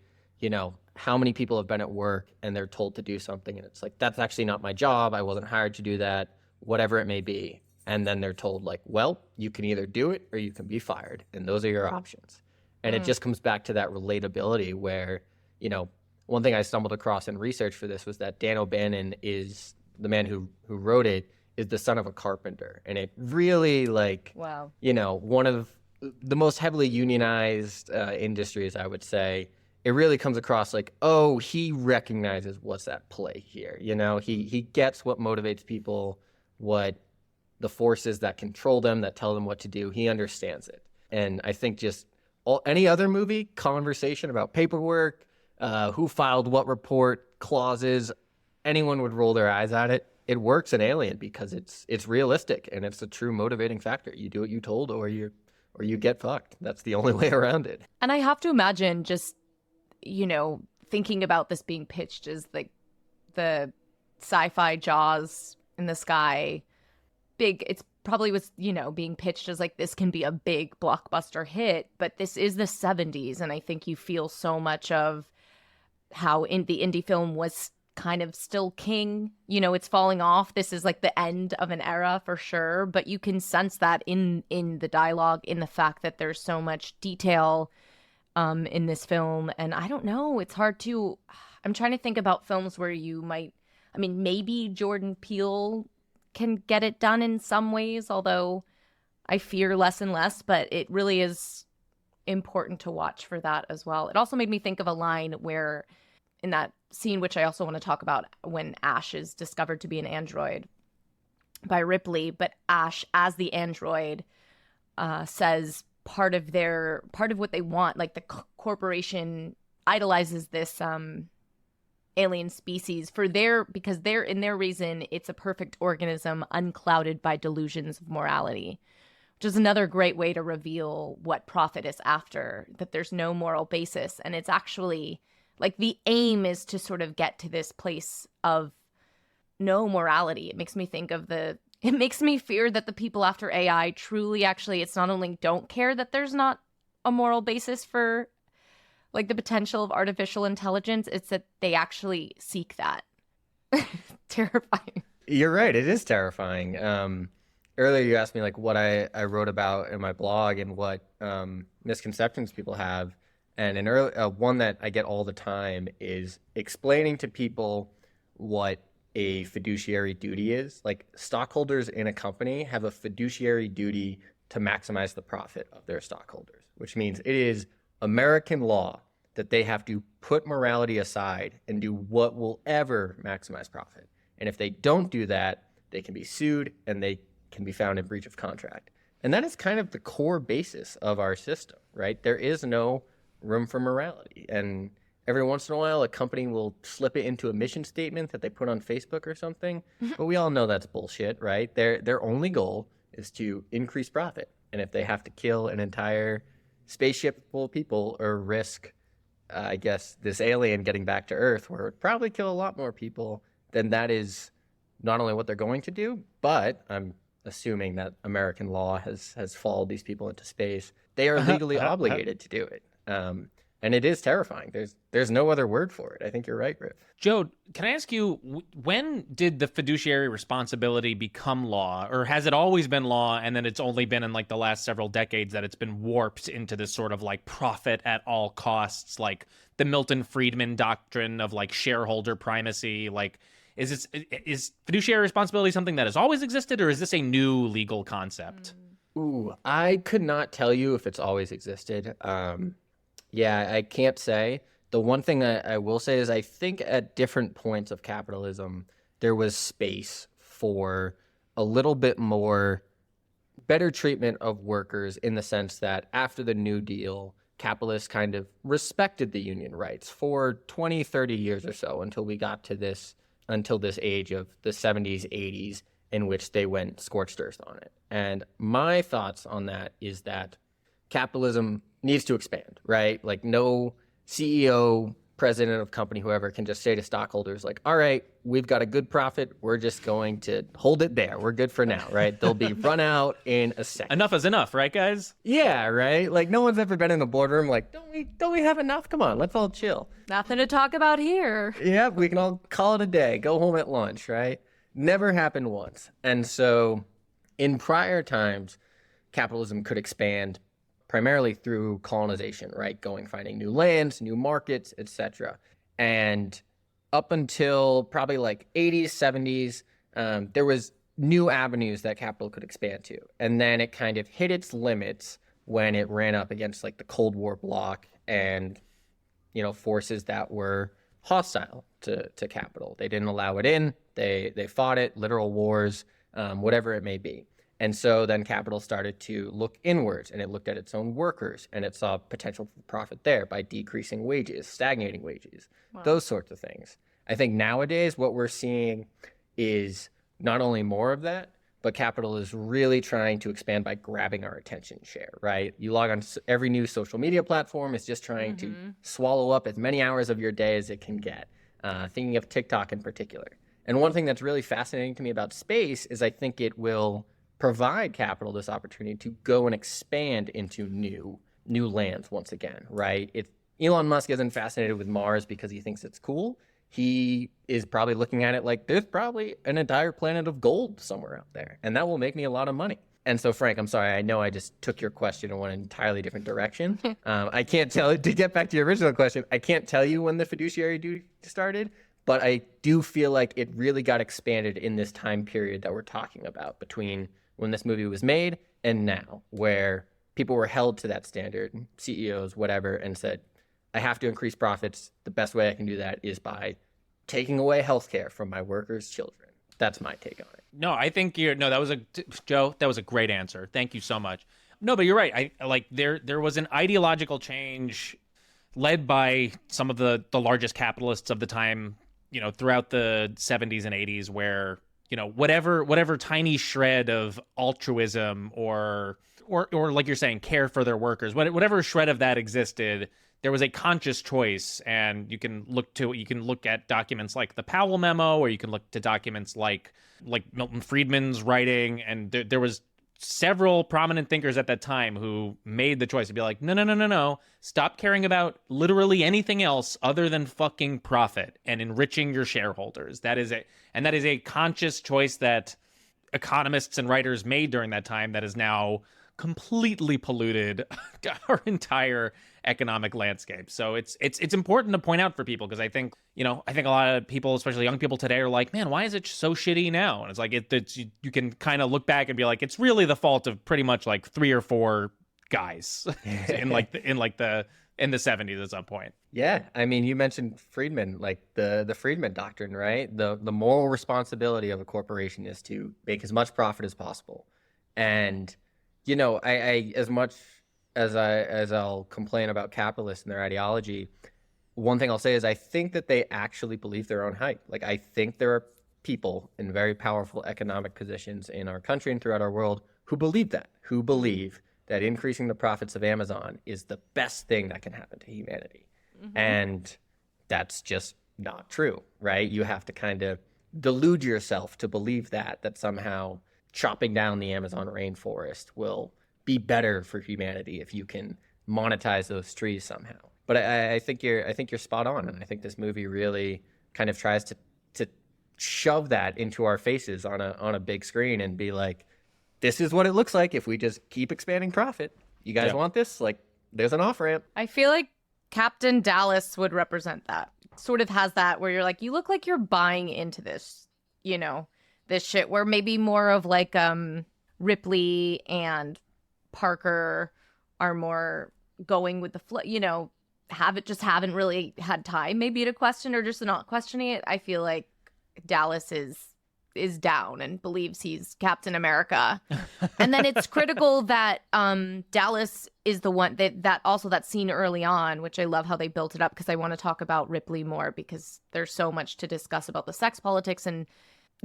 How many people have been at work and they're told to do something and it's like, that's actually not my job. I wasn't hired to do that, whatever it may be. And then they're told like, well, you can either do it or you can be fired. And those are your options. And it just comes back to that relatability where, you know, one thing I stumbled across in research for this was that Dan O'Bannon is the man who wrote it, is the son of a carpenter. And it really, like, Wow. you know, one of the most heavily unionized industries, I would say. It really comes across like, oh, he recognizes what's at play here. You know, he gets what motivates people, what the forces that control them, that tell them what to do. He understands it. And I think just any other movie, conversation about paperwork, who filed what report, clauses, anyone would roll their eyes at it. It works in Alien because it's realistic and it's a true motivating factor. You do what you told, or you get fucked. That's the only way around it. And I have to imagine just, you know, thinking about this being pitched as like the sci-fi Jaws in the sky, big. It's probably was, you know, being pitched as like this can be a big blockbuster hit, but this is the 70s, and I think you feel so much of how the indie film was kind of still king. You know, it's falling off. This is like the end of an era for sure, but you can sense that in the dialogue, in the fact that there's so much detail in this film. And I don't know, it's hard to, I'm trying to think about films where you might, I mean, maybe Jordan Peele can get it done in some ways, although I fear less and less, but it really is important to watch for that as well. It also made me think of a line where in that scene, which I also want to talk about, when Ash is discovered to be an android by Ripley, but Ash as the android says part of what they want, like the corporation idolizes this alien species because they're in their reason it's a perfect organism unclouded by delusions of morality, which is another great way to reveal what Prophet is after, that there's no moral basis. And it's actually like the aim is to sort of get to this place of no morality. It makes me think of it makes me fear that the people after AI truly actually, it's not only don't care that there's not a moral basis for like the potential of artificial intelligence, it's that they actually seek that. Terrifying. You're right. It is terrifying. Earlier you asked me like what I wrote about in my blog and what misconceptions people have. And one that I get all the time is explaining to people what a fiduciary duty is. Like, stockholders in a company have a fiduciary duty to maximize the profit of their stockholders, which means it is American law that they have to put morality aside and do what will ever maximize profit. And if they don't do that, they can be sued and they can be found in breach of contract. And that is kind of the core basis of our system, right? There is no room for morality. And every once in a while, a company will slip it into a mission statement that they put on Facebook or something. But we all know that's bullshit, right? Their only goal is to increase profit. And if they have to kill an entire spaceship full of people or risk, I guess, this alien getting back to Earth, where it would probably kill a lot more people, then that is not only what they're going to do, but I'm assuming that American law has followed these people into space. They are legally obligated to do it. And it is terrifying. There's no other word for it. I think you're right, Riff. Joe, can I ask you, when did the fiduciary responsibility become law? Or has it always been law, and then it's only been in like the last several decades that it's been warped into this sort of like profit at all costs, like the Milton Friedman doctrine of like shareholder primacy? Like, is fiduciary responsibility something that has always existed, or is this a new legal concept? Ooh, I could not tell you if it's always existed. Yeah, I can't say. The one thing I will say is I think at different points of capitalism, there was space for a little bit more better treatment of workers, in the sense that after the New Deal, capitalists kind of respected the union rights for 20, 30 years or so until we got to this age of the 70s, 80s, in which they went scorched earth on it. And my thoughts on that is that capitalism needs to expand, right? Like, no CEO, president of company, whoever, can just say to stockholders, like, all right, we've got a good profit. We're just going to hold it there. We're good for now, right? They'll be run out in a second. Enough is enough, right, guys? Yeah, right? Like, no one's ever been in the boardroom like, don't we have enough? Come on, let's all chill. Nothing to talk about here. Yeah, we can all call it a day. Go home at lunch, right? Never happened once. And so in prior times, capitalism could expand primarily through colonization, right? Finding new lands, new markets, etc. And up until probably like 80s, 70s, there was new avenues that capital could expand to. And then it kind of hit its limits when it ran up against like the Cold War bloc and, forces that were hostile to capital. They didn't allow it in. They fought it, literal wars, whatever it may be. And so then capital started to look inwards, and it looked at its own workers, and it saw potential for profit there by decreasing wages, stagnating wages, those sorts of things. I think nowadays what we're seeing is not only more of that, but capital is really trying to expand by grabbing our attention share, right? You log on to every new social media platform, is just trying to swallow up as many hours of your day as it can get, thinking of TikTok in particular. And one thing that's really fascinating to me about space is I think it will provide capital this opportunity to go and expand into new lands once again, right? If Elon Musk isn't fascinated with Mars because he thinks it's cool, he is probably looking at it like there's probably an entire planet of gold somewhere out there, and that will make me a lot of money. And so, Frank, I'm sorry, I know I just took your question in one entirely different direction. I can't tell, to get back to your original question, I can't tell you when the fiduciary duty started, but I do feel like it really got expanded in this time period that we're talking about between when this movie was made and now, where people were held to that standard, CEOs, whatever, and said, I have to increase profits. The best way I can do that is by taking away healthcare from my workers' children. That's my take on it. No, I think Joe, that was a great answer. Thank you so much. No, but you're right. There was an ideological change led by some of the largest capitalists of the time, throughout the 70s and 80s, where whatever tiny shred of altruism or like you're saying, care for their workers, whatever shred of that existed, there was a conscious choice. And you can look at documents like the Powell Memo, or you can look to documents like Milton Friedman's writing. And there was several prominent thinkers at that time who made the choice to be like, no, stop caring about literally anything else other than fucking profit and enriching your shareholders. That is a conscious choice that economists and writers made during that time that is now completely polluted our entire economic landscape. So it's important to point out for people, because I think a lot of people, especially young people today, are like, man, why is it so shitty now? And it's like you can kind of look back and be like, it's really the fault of pretty much like 3 or 4 guys in the 70s at some point. Yeah, I mean, you mentioned Friedman, like the Friedman doctrine, right? The moral responsibility of a corporation is to make as much profit as possible. And I as much as I'll complain about capitalists and their ideology, one thing I'll say is I think that they actually believe their own hype. Like, I think there are people in very powerful economic positions in our country and throughout our world who believe that increasing the profits of Amazon is the best thing that can happen to humanity. Mm-hmm. And that's just not true, right? You have to kind of delude yourself to believe that somehow chopping down the Amazon rainforest will be better for humanity if you can monetize those trees somehow. But I think you're spot on, and I think this movie really kind of tries to shove that into our faces on a big screen and be like, this is what it looks like if we just keep expanding profit. You guys want this? Like, there's an off ramp. I feel like Captain Dallas would represent that. Sort of has that where you're like, you look like you're buying into this, this shit, where maybe more of like Ripley and Parker are more going with the flow, haven't really had time maybe to question or just not questioning it. I feel like Dallas is down and believes he's Captain America. And then it's critical that Dallas is the one that also that scene early on, which I love how they built it up, because I want to talk about Ripley more, because there's so much to discuss about the sex politics and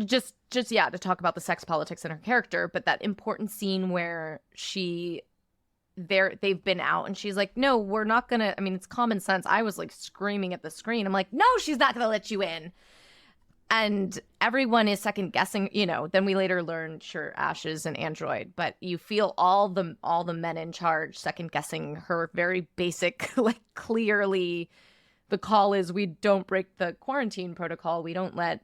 just to talk about the sex politics in her character. But that important scene where they've been out and she's like, no, we're not gonna, I mean, it's common sense. I was like screaming at the screen. I'm like, no, she's not gonna let you in. And everyone is second guessing, then we later learn, sure, Ash is an android, but you feel all the men in charge second guessing her very basic, like, clearly the call is we don't break the quarantine protocol. We don't let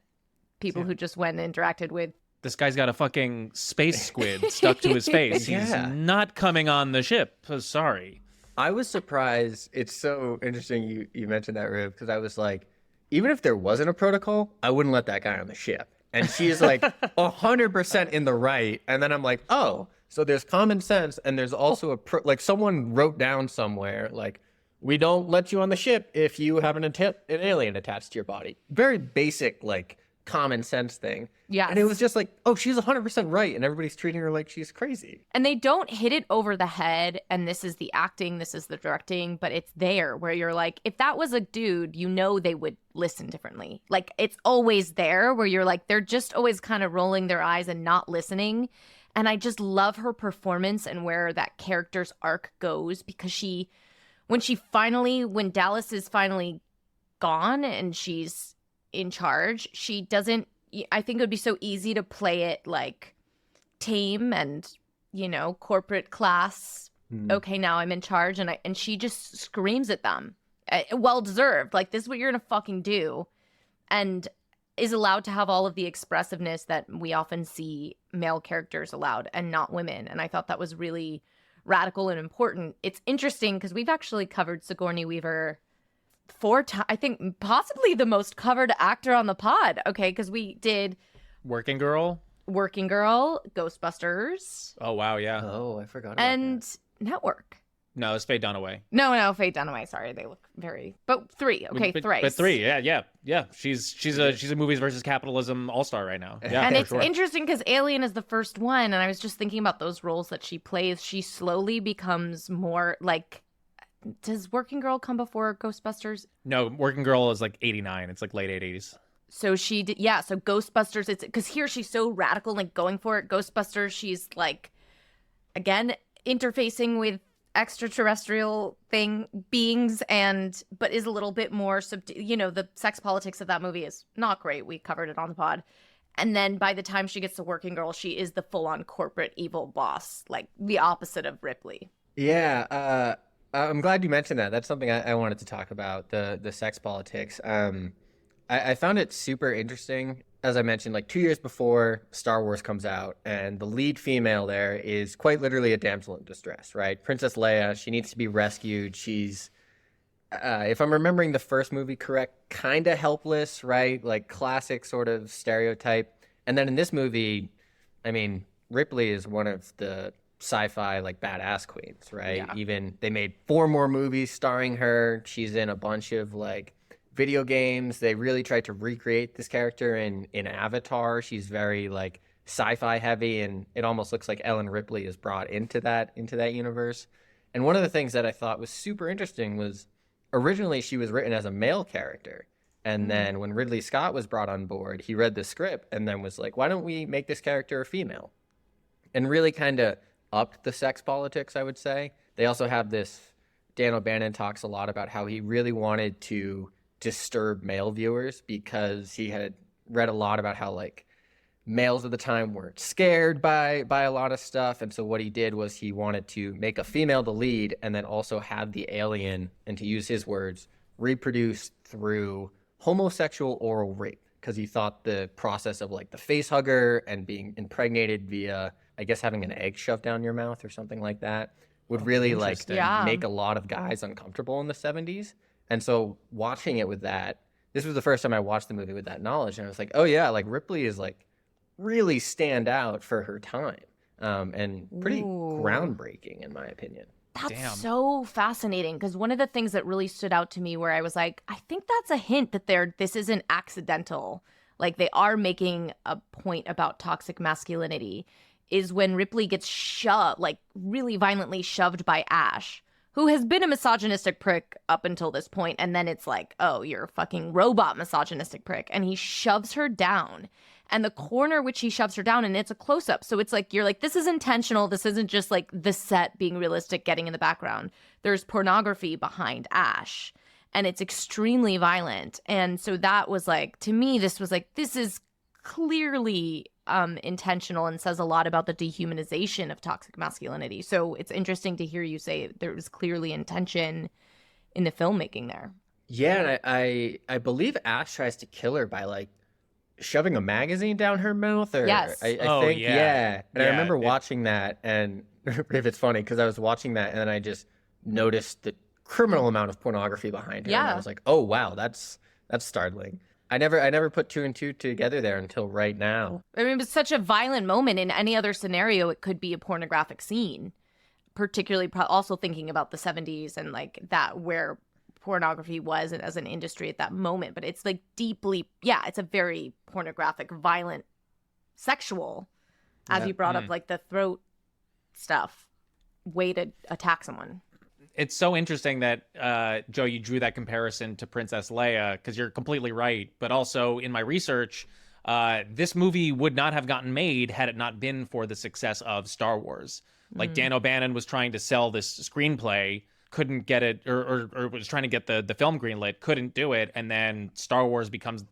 people who just went and interacted with this guy's got a fucking space squid stuck to his face. He's Yeah. not coming on the ship. Sorry. I was surprised. It's so interesting you mentioned that, Rube, because I was like, even if there wasn't a protocol, I wouldn't let that guy on the ship. And she's like 100% in the right. And then I'm like, oh, so there's common sense. And there's also like someone wrote down somewhere, like, we don't let you on the ship if you have an alien attached to your body. Very basic, like, common sense thing. Yes. And it was just like, oh, she's 100% right. And everybody's treating her like she's crazy. And they don't hit it over the head, and this is the acting, this is the directing, but it's there where you're like, if that was a dude, you know they would listen differently. Like, it's always there where you're like, they're just always kind of rolling their eyes and not listening. And I just love her performance and where that character's arc goes, because when Dallas is finally gone and she's in charge, she doesn't, I think it would be so easy to play it like tame and, corporate class. Okay, now I'm in charge. And she just screams at them. Well deserved. Like, this is what you're going to fucking do. And is allowed to have all of the expressiveness that we often see male characters allowed and not women. And I thought that was really radical and important. It's interesting because we've actually covered Sigourney Weaver 4 times. I think possibly the most covered actor on the pod. Okay, because we did Working Girl. Ghostbusters, Oh, wow, yeah. Oh, I forgot about and that. Network. No, it's Faye Dunaway. No, Faye Dunaway. Sorry, they look very. But 3. Okay, thrice. But 3, yeah. She's a movies versus capitalism all-star right now. Yeah, And for it's sure. interesting because Alien is the first one, and I was just thinking about those roles that she plays. She slowly becomes more like. Does Working Girl come before Ghostbusters? No, Working Girl is like 89. It's like late 80s. So she did, yeah. So Ghostbusters, it's because here she's so radical, like going for it. Ghostbusters, she's like, again, interfacing with extraterrestrial beings, but is a little bit more the sex politics of that movie is not great. We covered it on the pod. And then by the time she gets to Working Girl, she is the full-on corporate evil boss, like the opposite of Ripley. Yeah, I'm glad you mentioned that. That's something I wanted to talk about, the sex politics. I found it super interesting. As I mentioned, like 2 years before Star Wars comes out, and the lead female there is quite literally a damsel in distress, right? Princess Leia, she needs to be rescued. She's, if I'm remembering the first movie correct, kind of helpless, right? Like classic sort of stereotype. And then in this movie, I mean, Ripley is one of the sci-fi like badass queens, right? Yeah. Even they made 4 more movies starring her. She's in a bunch of like video games. They really tried to recreate this character in Avatar. She's very like sci-fi heavy, and it almost looks like Ellen Ripley is brought into that universe. And one of the things that I thought was super interesting was originally she was written as a male character. And then when Ridley Scott was brought on board, he read the script and then was like, why don't we make this character a female? And really kind of upped the sex politics, I would say. They also have this, Dan O'Bannon talks a lot about how he really wanted to disturb male viewers because he had read a lot about how like males at the time weren't scared by a lot of stuff. And so what he did was he wanted to make a female the lead and then also have the alien, and to use his words, reproduce through homosexual oral rape, because he thought the process of like the face hugger and being impregnated via, I guess, having an egg shoved down your mouth or something like that would really like interesting. Yeah. make a lot of guys uncomfortable in the 70s. And so watching it with that, this was the first time I watched the movie with that knowledge. And I was like, oh yeah, like Ripley is like really stand out for her time, and pretty Ooh. groundbreaking in my opinion. That's Damn. so fascinating, because one of the things that really stood out to me where I was like, I think that's a hint that this isn't accidental. Like, they are making a point about toxic masculinity, is when Ripley gets shoved, like really violently shoved by Ash, who has been a misogynistic prick up until this point, and then it's like, oh, you're a fucking robot misogynistic prick, and he shoves her down. And the corner which he shoves her down, and it's a close-up, so it's like, you're like, this is intentional, this isn't just like the set being realistic getting in the background. There's pornography behind Ash, and it's extremely violent. And so that was like, to me, this was like, this is clearly intentional and says a lot about the dehumanization of toxic masculinity. So it's interesting to hear you say there was clearly intention in the filmmaking there. Yeah, and I believe Ash tries to kill her by like shoving a magazine down her mouth, or Yes. I Oh, think yeah. And I Yeah, remember watching that, and if it's funny because I was watching that and then I just noticed the criminal amount of pornography behind her, and I Yeah. was like, oh wow, that's startling. I never put two and two together there until right now. I mean, it's such a violent moment. In any other scenario, it could be a pornographic scene. Particularly, also thinking about the 70s and like that, where pornography was as an industry at that moment. But it's like deeply, yeah, it's a very pornographic, violent, sexual, as Yeah. you brought up, like the throat stuff, way to attack someone. It's so interesting that, Joe, you drew that comparison to Princess Leia, because you're completely right. But also in my research, this movie would not have gotten made had it not been for the success of Star Wars. Like Dan O'Bannon was trying to sell this screenplay, couldn't get it, or was trying to get the film greenlit, couldn't do it. And then Star Wars becomes,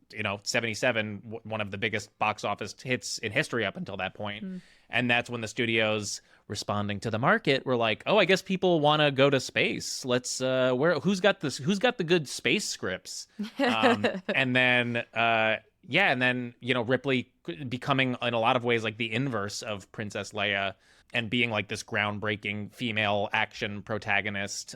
77, one of the biggest box office hits in history up until that point. And that's when the studios, responding to the market, were like, oh, I guess people want to go to space. Let's who's got the good space scripts? And then Ripley becoming in a lot of ways like the inverse of Princess Leia, and being like this groundbreaking female action protagonist.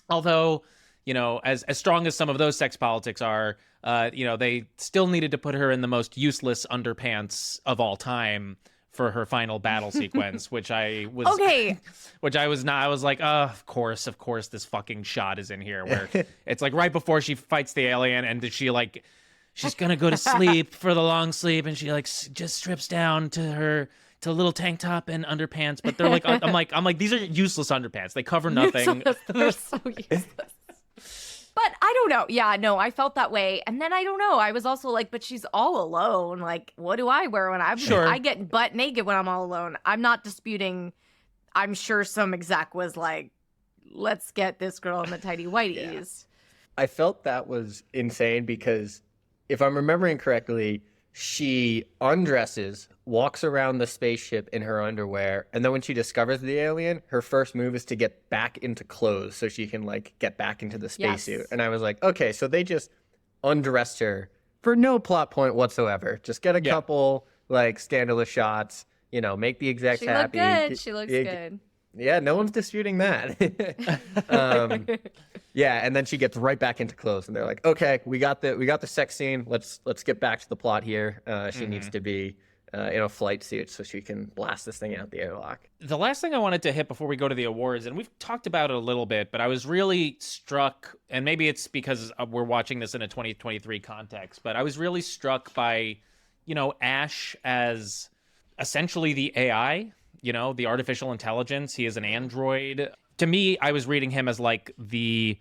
Although, as strong as some of those sex politics are, they still needed to put her in the most useless underpants of all time for her final battle sequence, which I was Okay. which I was not. I was like, oh, of course, this fucking shot is in here, where it's like right before she fights the alien, and she's gonna go to sleep for the long sleep, and she like just strips down to a little tank top and underpants, but they're like, I'm like, these are useless underpants. They cover nothing. They're so useless. But I don't know. Yeah, no, I felt that way. And then I don't know. I was also like, but she's all alone. Like, what do I wear when Sure. I get butt naked when I'm all alone? I'm not disputing. I'm sure some exec was like, let's get this girl in the tidy whities. I felt that was insane because if I'm remembering correctly, she undresses, walks around the spaceship in her underwear, and then when she discovers the alien, her first move is to get back into clothes so she can like get back into the spacesuit. Yes. And I was like, okay, so they just undressed her for no plot point whatsoever. Just get a couple like scandalous shots, make the execs She looked happy. good. She looks good. Yeah, no one's disputing that. Yeah, and then she gets right back into clothes, and they're like, "Okay, we got the sex scene. Let's get back to the plot here. She needs to be in a flight suit so she can blast this thing out the airlock." The last thing I wanted to hit before we go to the awards, and we've talked about it a little bit, but I was really struck, and maybe it's because we're watching this in a 2023 context, but I was really struck by, Ash as essentially the AI, the artificial intelligence. He is an android. To me, I was reading him as like the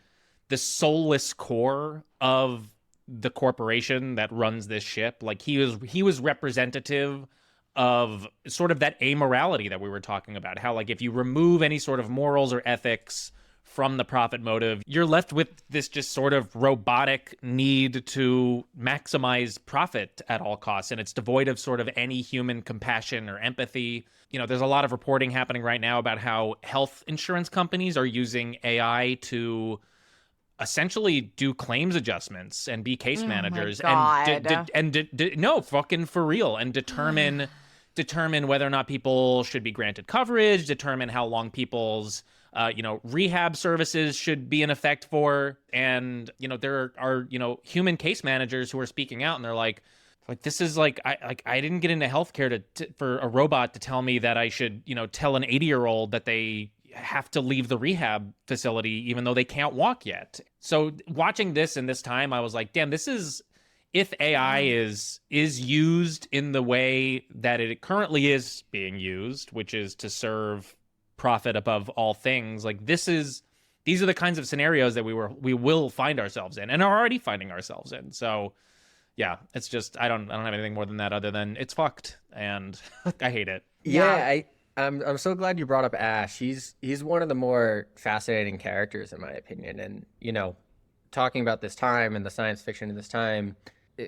soulless core of the corporation that runs this ship. Like he was representative of sort of that amorality that we were talking about. How like if you remove any sort of morals or ethics from the profit motive, you're left with this just sort of robotic need to maximize profit at all costs. And it's devoid of sort of any human compassion or empathy. There's a lot of reporting happening right now about how health insurance companies are using AI to essentially do claims adjustments and be case managers no, fucking for real, and determine whether or not people should be granted coverage, determine how long people's rehab services should be in effect for. And there are human case managers who are speaking out, and they're like this is like I didn't get into healthcare for a robot to tell me that I should tell an 80-year-old that they have to leave the rehab facility even though they can't walk yet. So watching this in this time, I was like, damn, this is, if AI is used in the way that it currently is being used, which is to serve profit above all things, like these are the kinds of scenarios that we will find ourselves in and are already finding ourselves in. So yeah, it's just I don't have anything more than that other than it's fucked and I hate it. Yeah, I'm so glad you brought up Ash. He's one of the more fascinating characters in my opinion. And talking about this time and the science fiction in this time,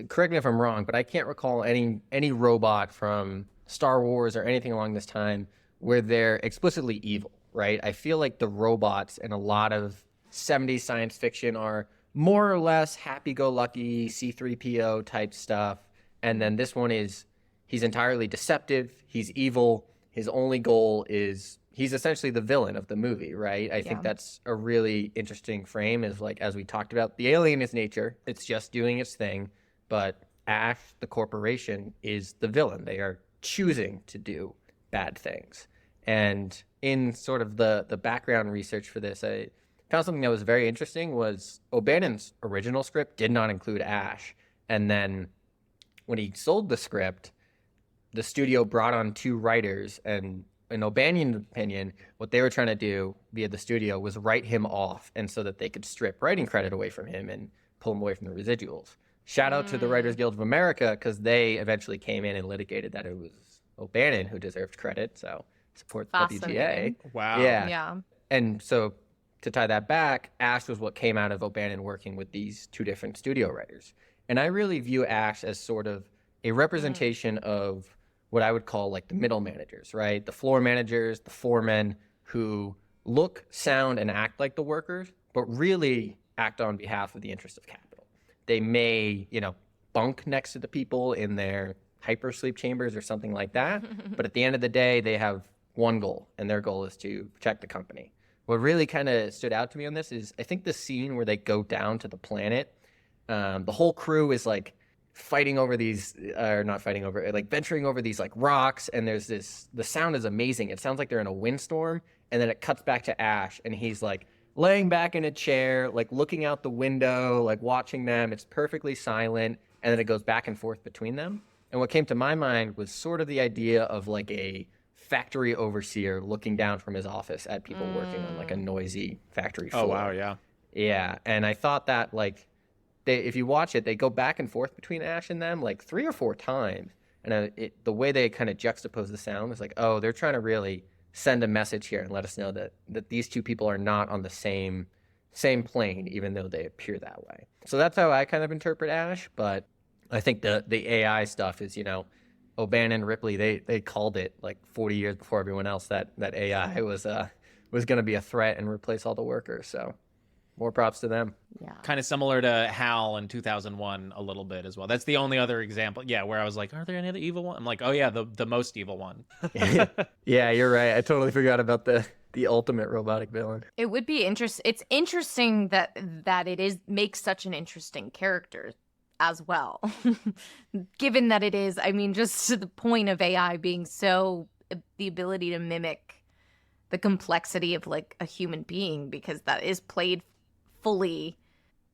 correct me if I'm wrong, but I can't recall any robot from Star Wars or anything along this time where they're explicitly evil, right? I feel like the robots in a lot of 70s science fiction are more or less happy-go-lucky C-3PO type stuff. And then this one is he's entirely deceptive. He's evil. His only goal is he's essentially the villain of the movie, right? I think that's a really interesting frame is like, as we talked about, the alien is nature. It's just doing its thing. But Ash, the corporation, is the villain. They are choosing to do bad things. And in sort of the background research for this, I found something that was very interesting was O'Bannon's original script did not include Ash. And then when he sold the script, the studio brought on 2 writers, and in O'Bannon's opinion, what they were trying to do via the studio was write him off, and so that they could strip writing credit away from him and pull him away from the residuals. Shout out to the Writers Guild of America, because they eventually came in and litigated that it was O'Bannon who deserved credit, so support the WGA. Wow. Yeah. And so to tie that back, Ash was what came out of O'Bannon working with these 2 different studio writers. And I really view Ash as sort of a representation of what I would call like the middle managers, right? The floor managers, the foremen who look, sound, and act like the workers, but really act on behalf of the interest of capital. They may, bunk next to the people in their hypersleep chambers or something like that. But at the end of the day, they have one goal, and their goal is to protect the company. What really kind of stood out to me on this is I think the scene where they go down to the planet, the whole crew is like fighting over these, or not fighting over, like venturing over these like rocks, and there's this, the sound is amazing. It sounds like they're in a windstorm, and then it cuts back to Ash, and he's like laying back in a chair, like looking out the window, like watching them. It's perfectly silent, and then it goes back and forth between them. And what came to my mind was sort of the idea of like a factory overseer looking down from his office at people working on like a noisy factory floor. Oh, wow, yeah. Yeah, and I thought that like, if you watch it, they go back and forth between Ash and them like 3 or 4 times. And the way they kind of juxtapose the sound is like, oh, they're trying to really send a message here and let us know that these 2 people are not on the same plane, even though they appear that way. So that's how I kind of interpret Ash. But I think the AI stuff is, O'Bannon, Ripley, they called it like 40 years before everyone else that AI was going to be a threat and replace all the workers. So more props to them. Yeah. Kind of similar to HAL in 2001 a little bit as well. That's the only other example, where I was like, are there any other evil one? I'm like, oh yeah, the most evil one. Yeah, you're right. I totally forgot about the ultimate robotic villain. It would be interesting. It's interesting that it makes such an interesting character as well. Given that it is, I mean, just to the point of AI being so, the ability to mimic the complexity of like a human being, because that is played fully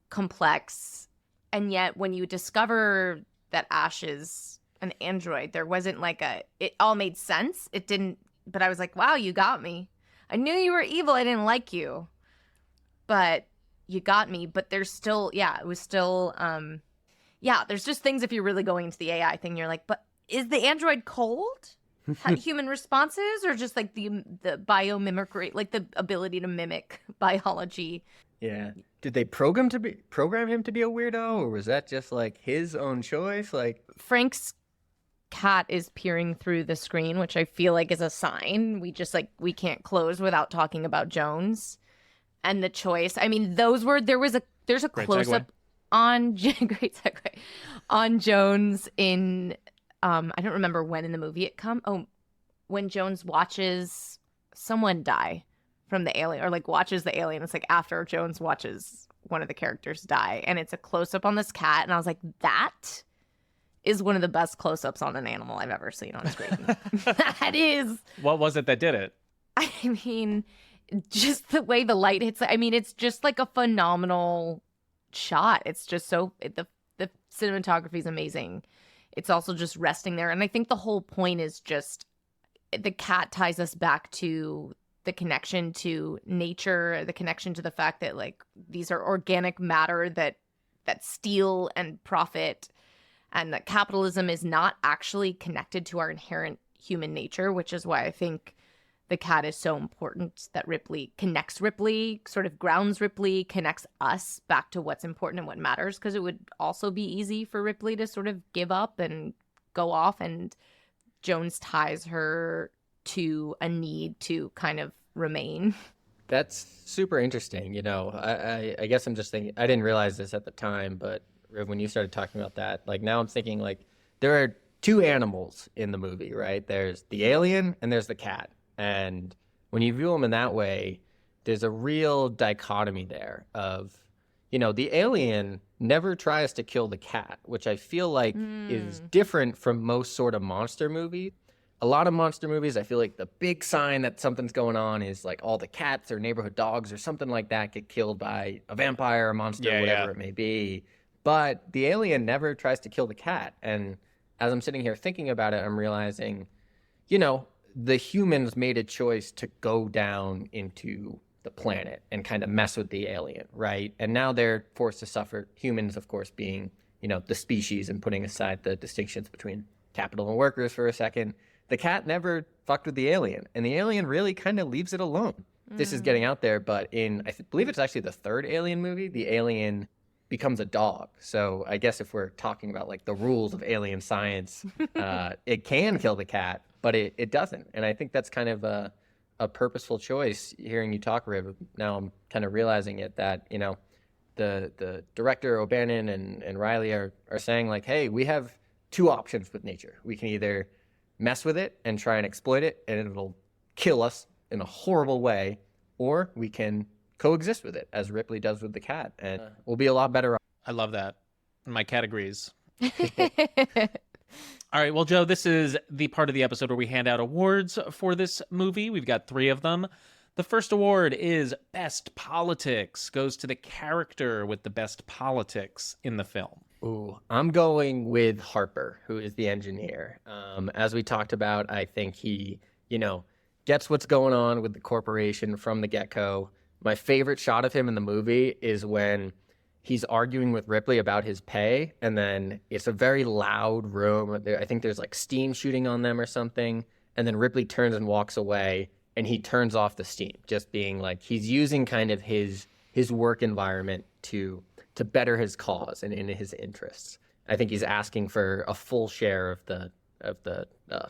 complex. And yet when you discover that Ash is an android, there wasn't like it all made sense. It didn't, but I was like, wow, you got me. I knew you were evil. I didn't like you, but you got me. But there's still, it was still, there's just things, if you're really going into the AI thing, you're like, but is the android cold? Had human responses, or just like the biomimicry, like the ability to mimic biology? Yeah. Did they program him to be a weirdo, or was that just like his own choice? Like, Frank's cat is peering through the screen, which I feel like is a sign. We can't close without talking about Jones and the choice. I mean, there's a close up on great segue on Jones in I don't remember when in the movie it come. Oh, when Jones watches someone die from the alien, or like watches the alien. It's like after Jones watches one of the characters die, and it's a close up on this cat, and I was like, that is one of the best close ups on an animal I've ever seen on screen. That is. What was it that did it? I mean, just the way the light hits. I mean, it's just like a phenomenal shot. It's just so the cinematography is amazing. It's also just resting there. And I think the whole point is just the cat ties us back to the connection to nature, the connection to the fact that like these are organic matter that steal and profit, and that capitalism is not actually connected to our inherent human nature, which is why I think the cat is so important, that Ripley connects Ripley, sort of grounds Ripley, connects us back to what's important and what matters, because it would also be easy for Ripley to sort of give up and go off, and Jones ties her to a need to kind of remain. That's super interesting. I guess I'm just thinking, I didn't realize this at the time, but when you started talking about that, like now I'm thinking like there are two animals in the movie, right? There's the alien and there's the cat. And when you view them in that way, there's a real dichotomy there of, the alien never tries to kill the cat, which I feel like is different from most sort of monster movies. A lot of monster movies, I feel like the big sign that something's going on is like all the cats or neighborhood dogs or something like that get killed by a vampire, a monster, whatever it may be. But the alien never tries to kill the cat. And as I'm sitting here thinking about it, I'm realizing, the humans made a choice to go down into the planet and kind of mess with the alien, right? And now they're forced to suffer. Humans, of course, being, the species, and putting aside the distinctions between capital and workers for a second. The cat never fucked with the alien, and the alien really kind of leaves it alone. This is getting out there, but I believe it's actually the third Alien movie, the alien becomes a dog. So I guess if we're talking about like the rules of alien science, it can kill the cat, but it doesn't. And I think that's kind of a purposeful choice. Hearing you talk, Riv, now I'm kind of realizing it, that, the director, O'Bannon and Riley are saying like, hey, we have two options with nature. We can either mess with it and try and exploit it, and it'll kill us in a horrible way, or we can coexist with it, as Ripley does with the cat, and we'll be a lot better off. I love that. My cat agrees. All right, well, Joe, this is the part of the episode where we hand out awards for this movie. We've got 3 of them. The first award is Best Politics, goes to the character with the best politics in the film. Ooh, I'm going with Harper, who is the engineer. As we talked about, I think he, gets what's going on with the corporation from the get-go. My favorite shot of him in the movie is when he's arguing with Ripley about his pay, and then it's a very loud room. I think there's like steam shooting on them or something, and then Ripley turns and walks away, and he turns off the steam, just being like, he's using kind of his work environment to better his cause and in his interests. I think he's asking for a full share of the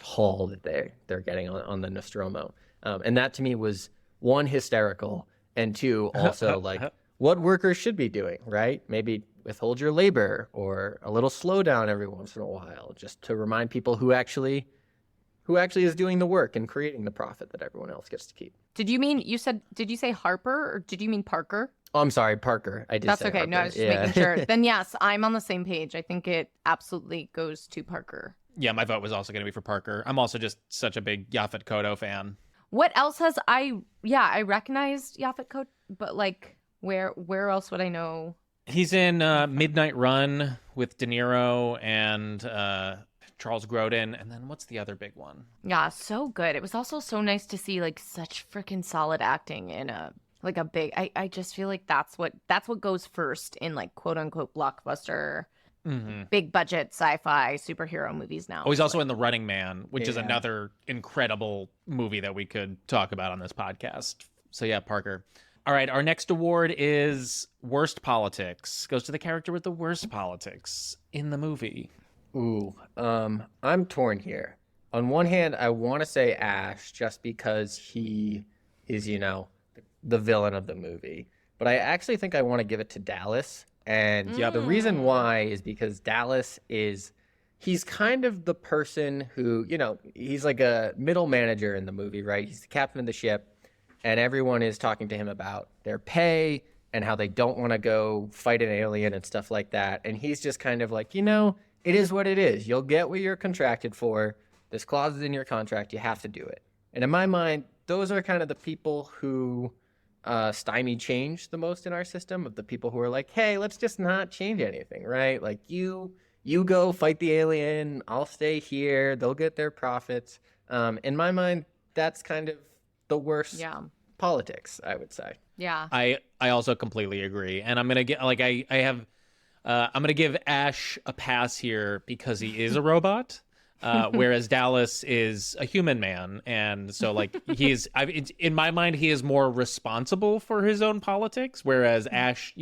haul that they're getting on the Nostromo, and that to me was, 1, hysterical, and 2, also like what workers should be doing, right? Maybe withhold your labor or a little slowdown every once in a while, just to remind people who actually is doing the work and creating the profit that everyone else gets to keep. Did you say Harper, or did you mean Parker? Oh, I'm sorry, Parker. I did. That's say okay. Harper. No, I was just making sure. Then yes, I'm on the same page. I think it absolutely goes to Parker. Yeah, my vote was also going to be for Parker. I'm also just such a big Yaphet Kotto fan. What else has I recognized Yaphet Kotto, but like where else would I know? He's in Midnight Run with De Niro and Charles Grodin, and then what's the other big one? Yeah, so good. It was also so nice to see like such freaking solid acting in a big. I just feel like that's what goes first in like quote unquote blockbuster, big budget sci-fi superhero movies now. Oh, he's also in The Running Man, which is another incredible movie that we could talk about on this podcast. So yeah, Parker. All right, our next award is Worst Politics. Goes to the character with the worst politics in the movie. Ooh, I'm torn here. On one hand, I want to say Ash, just because he is, the villain of the movie. But I actually think I want to give it to Dallas. And the reason why is because Dallas he's kind of the person who, he's like a middle manager in the movie, right? He's the captain of the ship, and everyone is talking to him about their pay and how they don't want to go fight an alien and stuff like that. And he's just kind of like, it is what it is. You'll get what you're contracted for. This clause is in your contract. You have to do it. And in my mind, those are kind of the people who stymie change the most in our system, of the people who are like, hey, let's just not change anything, right? Like you go fight the alien. I'll stay here. They'll get their profits. In my mind, that's kind of the worst politics, I would say. Yeah. I also completely agree. And I'm going to get I'm going to give Ash a pass here because he is a robot. Whereas Dallas is a human man, and so like in my mind he is more responsible for his own politics, whereas Ash,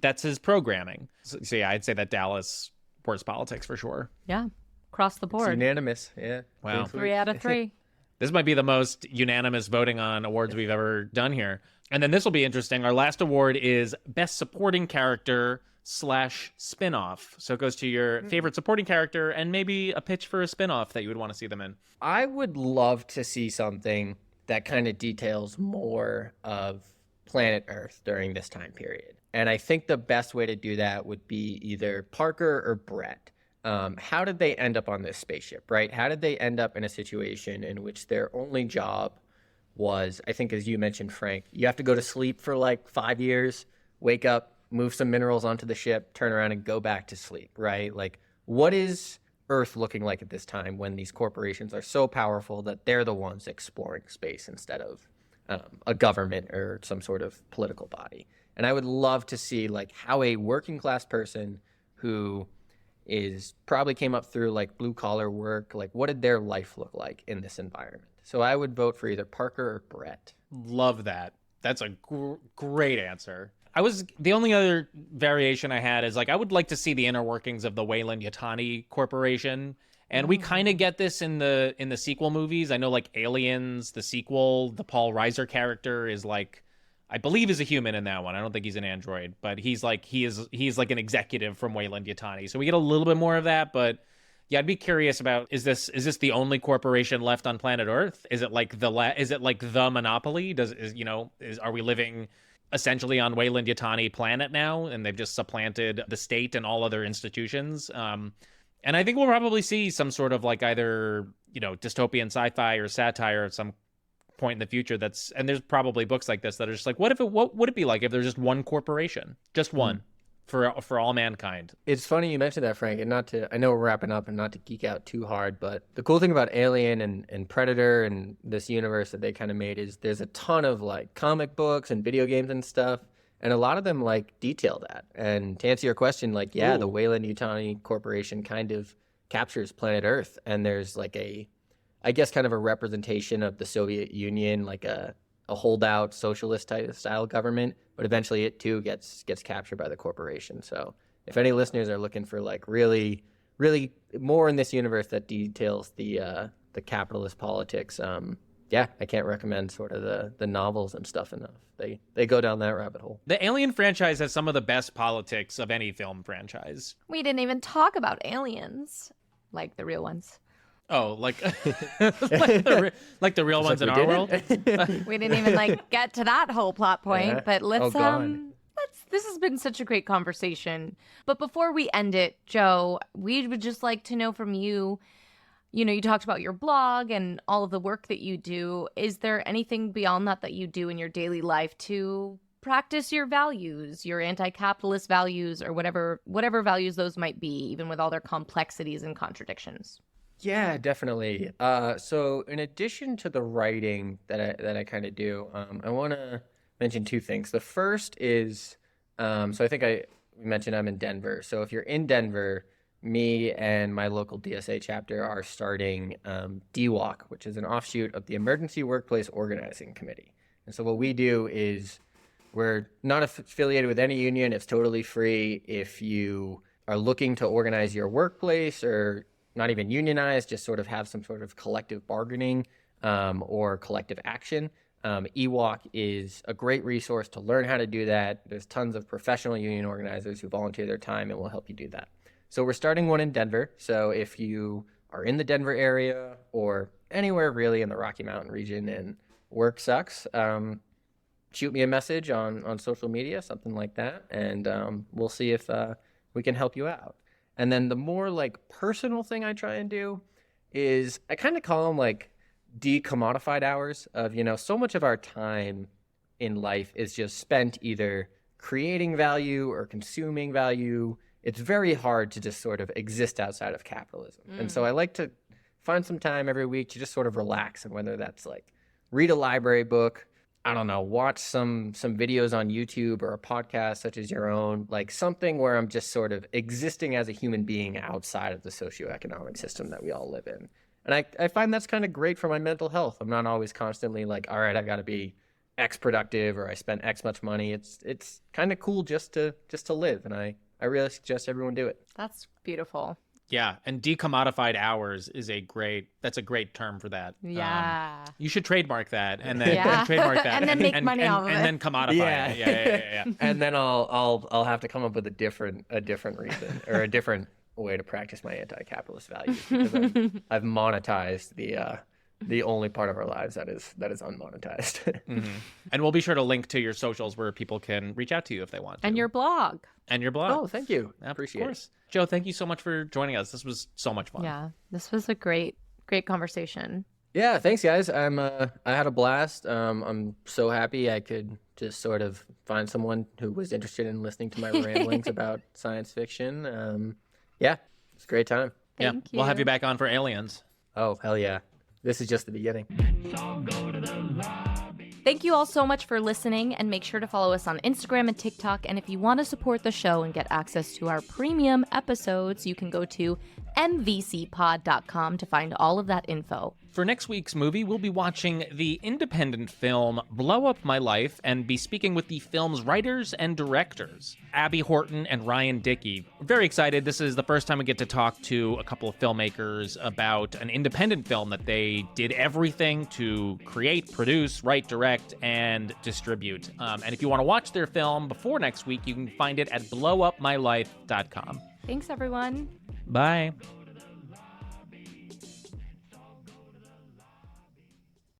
that's his programming. So yeah, I'd say that Dallas worst politics for sure. Yeah, across the board. It's unanimous. Yeah. Wow. 3 out of 3. This might be the most unanimous voting on awards we've ever done here. And then this will be interesting. Our last award is Best Supporting Character, slash spin-off. So it goes to your favorite supporting character and maybe a pitch for a spin-off that you would want to see them in. I would love to see something that kind of details more of planet Earth during this time period. And I think the best way to do that would be either Parker or Brett. How did they end up on this spaceship, right? How did they end up in a situation in which their only job was, I think, as you mentioned, Frank, you have to go to sleep for like 5 years, wake up, move some minerals onto the ship, turn around and go back to sleep, right? Like, what is Earth looking like at this time when these corporations are so powerful that they're the ones exploring space instead of a government or some sort of political body? And I would love to see like how a working class person who probably came up through like blue collar work, like what did their life look like in this environment? So I would vote for either Parker or Brett. Love that. That's a great answer. The only other variation I had is like, I would like to see the inner workings of the Weyland-Yutani Corporation. And we kind of get this in the sequel movies. I know like Aliens, the sequel, the Paul Reiser character is like, I believe is a human in that one. I don't think he's an android, but he's like like an executive from Weyland-Yutani. So we get a little bit more of that, but yeah, I'd be curious about, is this the only corporation left on planet Earth? Is it like the monopoly? Are we living essentially on Weyland-Yutani planet now, and they've just supplanted the state and all other institutions? And I think we'll probably see some sort of like either, dystopian sci-fi or satire at some point in the future and there's probably books like this that are just like, what would it be like if there's just one corporation, just one for all mankind? It's funny you mentioned that, Frank, and I know we're wrapping up and not to geek out too hard, but the cool thing about Alien and Predator and this universe that they kind of made is there's a ton of like comic books and video games and stuff, and a lot of them like detail that. And to answer your question, like, yeah, the Weyland-Yutani Corporation kind of captures planet Earth, and there's like I guess kind of a representation of the Soviet Union, like a holdout socialist type style government, but eventually it too gets captured by the corporation. So if any listeners are looking for like really, really more in this universe that details the capitalist politics, I can't recommend sort of the novels and stuff enough. They go down that rabbit hole. The Alien franchise has some of the best politics of any film franchise. We didn't even talk about aliens, like the real ones. Oh, like like the real ones in our world. We didn't even get to that whole plot point, Yeah. but let's this has been such a great conversation. But before we end it, Joe, we would just like to know from you, you talked about your blog and all of the work that you do. Is there anything beyond that you do in your daily life to practice your values, your anti-capitalist values, or whatever values those might be, even with all their complexities and contradictions? Yeah, definitely. So in addition to the writing that I kind of do, I want to mention two things. The first is, so I think we mentioned I'm in Denver. So if you're in Denver, me and my local DSA chapter are starting DWOC, which is an offshoot of the Emergency Workplace Organizing Committee. And so what we do is we're not affiliated with any union. It's totally free. If you are looking to organize your workplace or not even unionized, just sort of have some sort of collective bargaining or collective action, EWOC is a great resource to learn how to do that. There's tons of professional union organizers who volunteer their time and will help you do that. So we're starting one in Denver. So if you are in the Denver area or anywhere really in the Rocky Mountain region and work sucks, shoot me a message on social media, something like that, and we'll see if we can help you out. And then the more personal thing I try and do is I kind of call them decommodified hours of, so much of our time in life is just spent either creating value or consuming value. It's very hard to just sort of exist outside of capitalism. And so I like to find some time every week to just sort of relax, and whether that's read a library book, I don't know, watch some videos on YouTube or a podcast such as your own, something where I'm just sort of existing as a human being outside of the socioeconomic system that we all live in. And I find that's kind of great for my mental health. I'm not always constantly all right, I got to be X productive or I spent X much money. It's kind of cool just to live. And I really suggest everyone do it. That's beautiful. Yeah, and decommodified hours is that's a great term for that. Yeah. You should trademark that and then Yeah. trademark that And then make money off of and it. then commodify it. Yeah. And then I'll have to come up with a different reason or a different way to practice my anti-capitalist values because I've monetized the only part of our lives that is unmonetized. And we'll be sure to link to your socials where people can reach out to you if they want to. And your blog. And your blog. Oh, thank you. Of Appreciate course. Joe, thank you so much for joining us. This was so much fun. Yeah. This was a great conversation. Yeah, thanks guys. I had a blast. I'm so happy I could just sort of find someone who was interested in listening to my ramblings about science fiction. Yeah, it's a great time. Thank you. We'll have you back on for Aliens. Oh, hell yeah. This is just the beginning. Thank you all so much for listening, and make sure to follow us on Instagram and TikTok. And if you want to support the show and get access to our premium episodes, you can go to mvcpod.com to find all of that info. For next week's movie, we'll be watching the independent film Blow Up My Life and be speaking with the film's writers and directors, Abby Horton and Ryan Dickey. Very excited. This is the first time we get to talk to a couple of filmmakers about an independent film that they did everything to create, produce, write, direct, and distribute. And if you want to watch their film before next week, you can find it at blowupmylife.com. Thanks, everyone. Bye.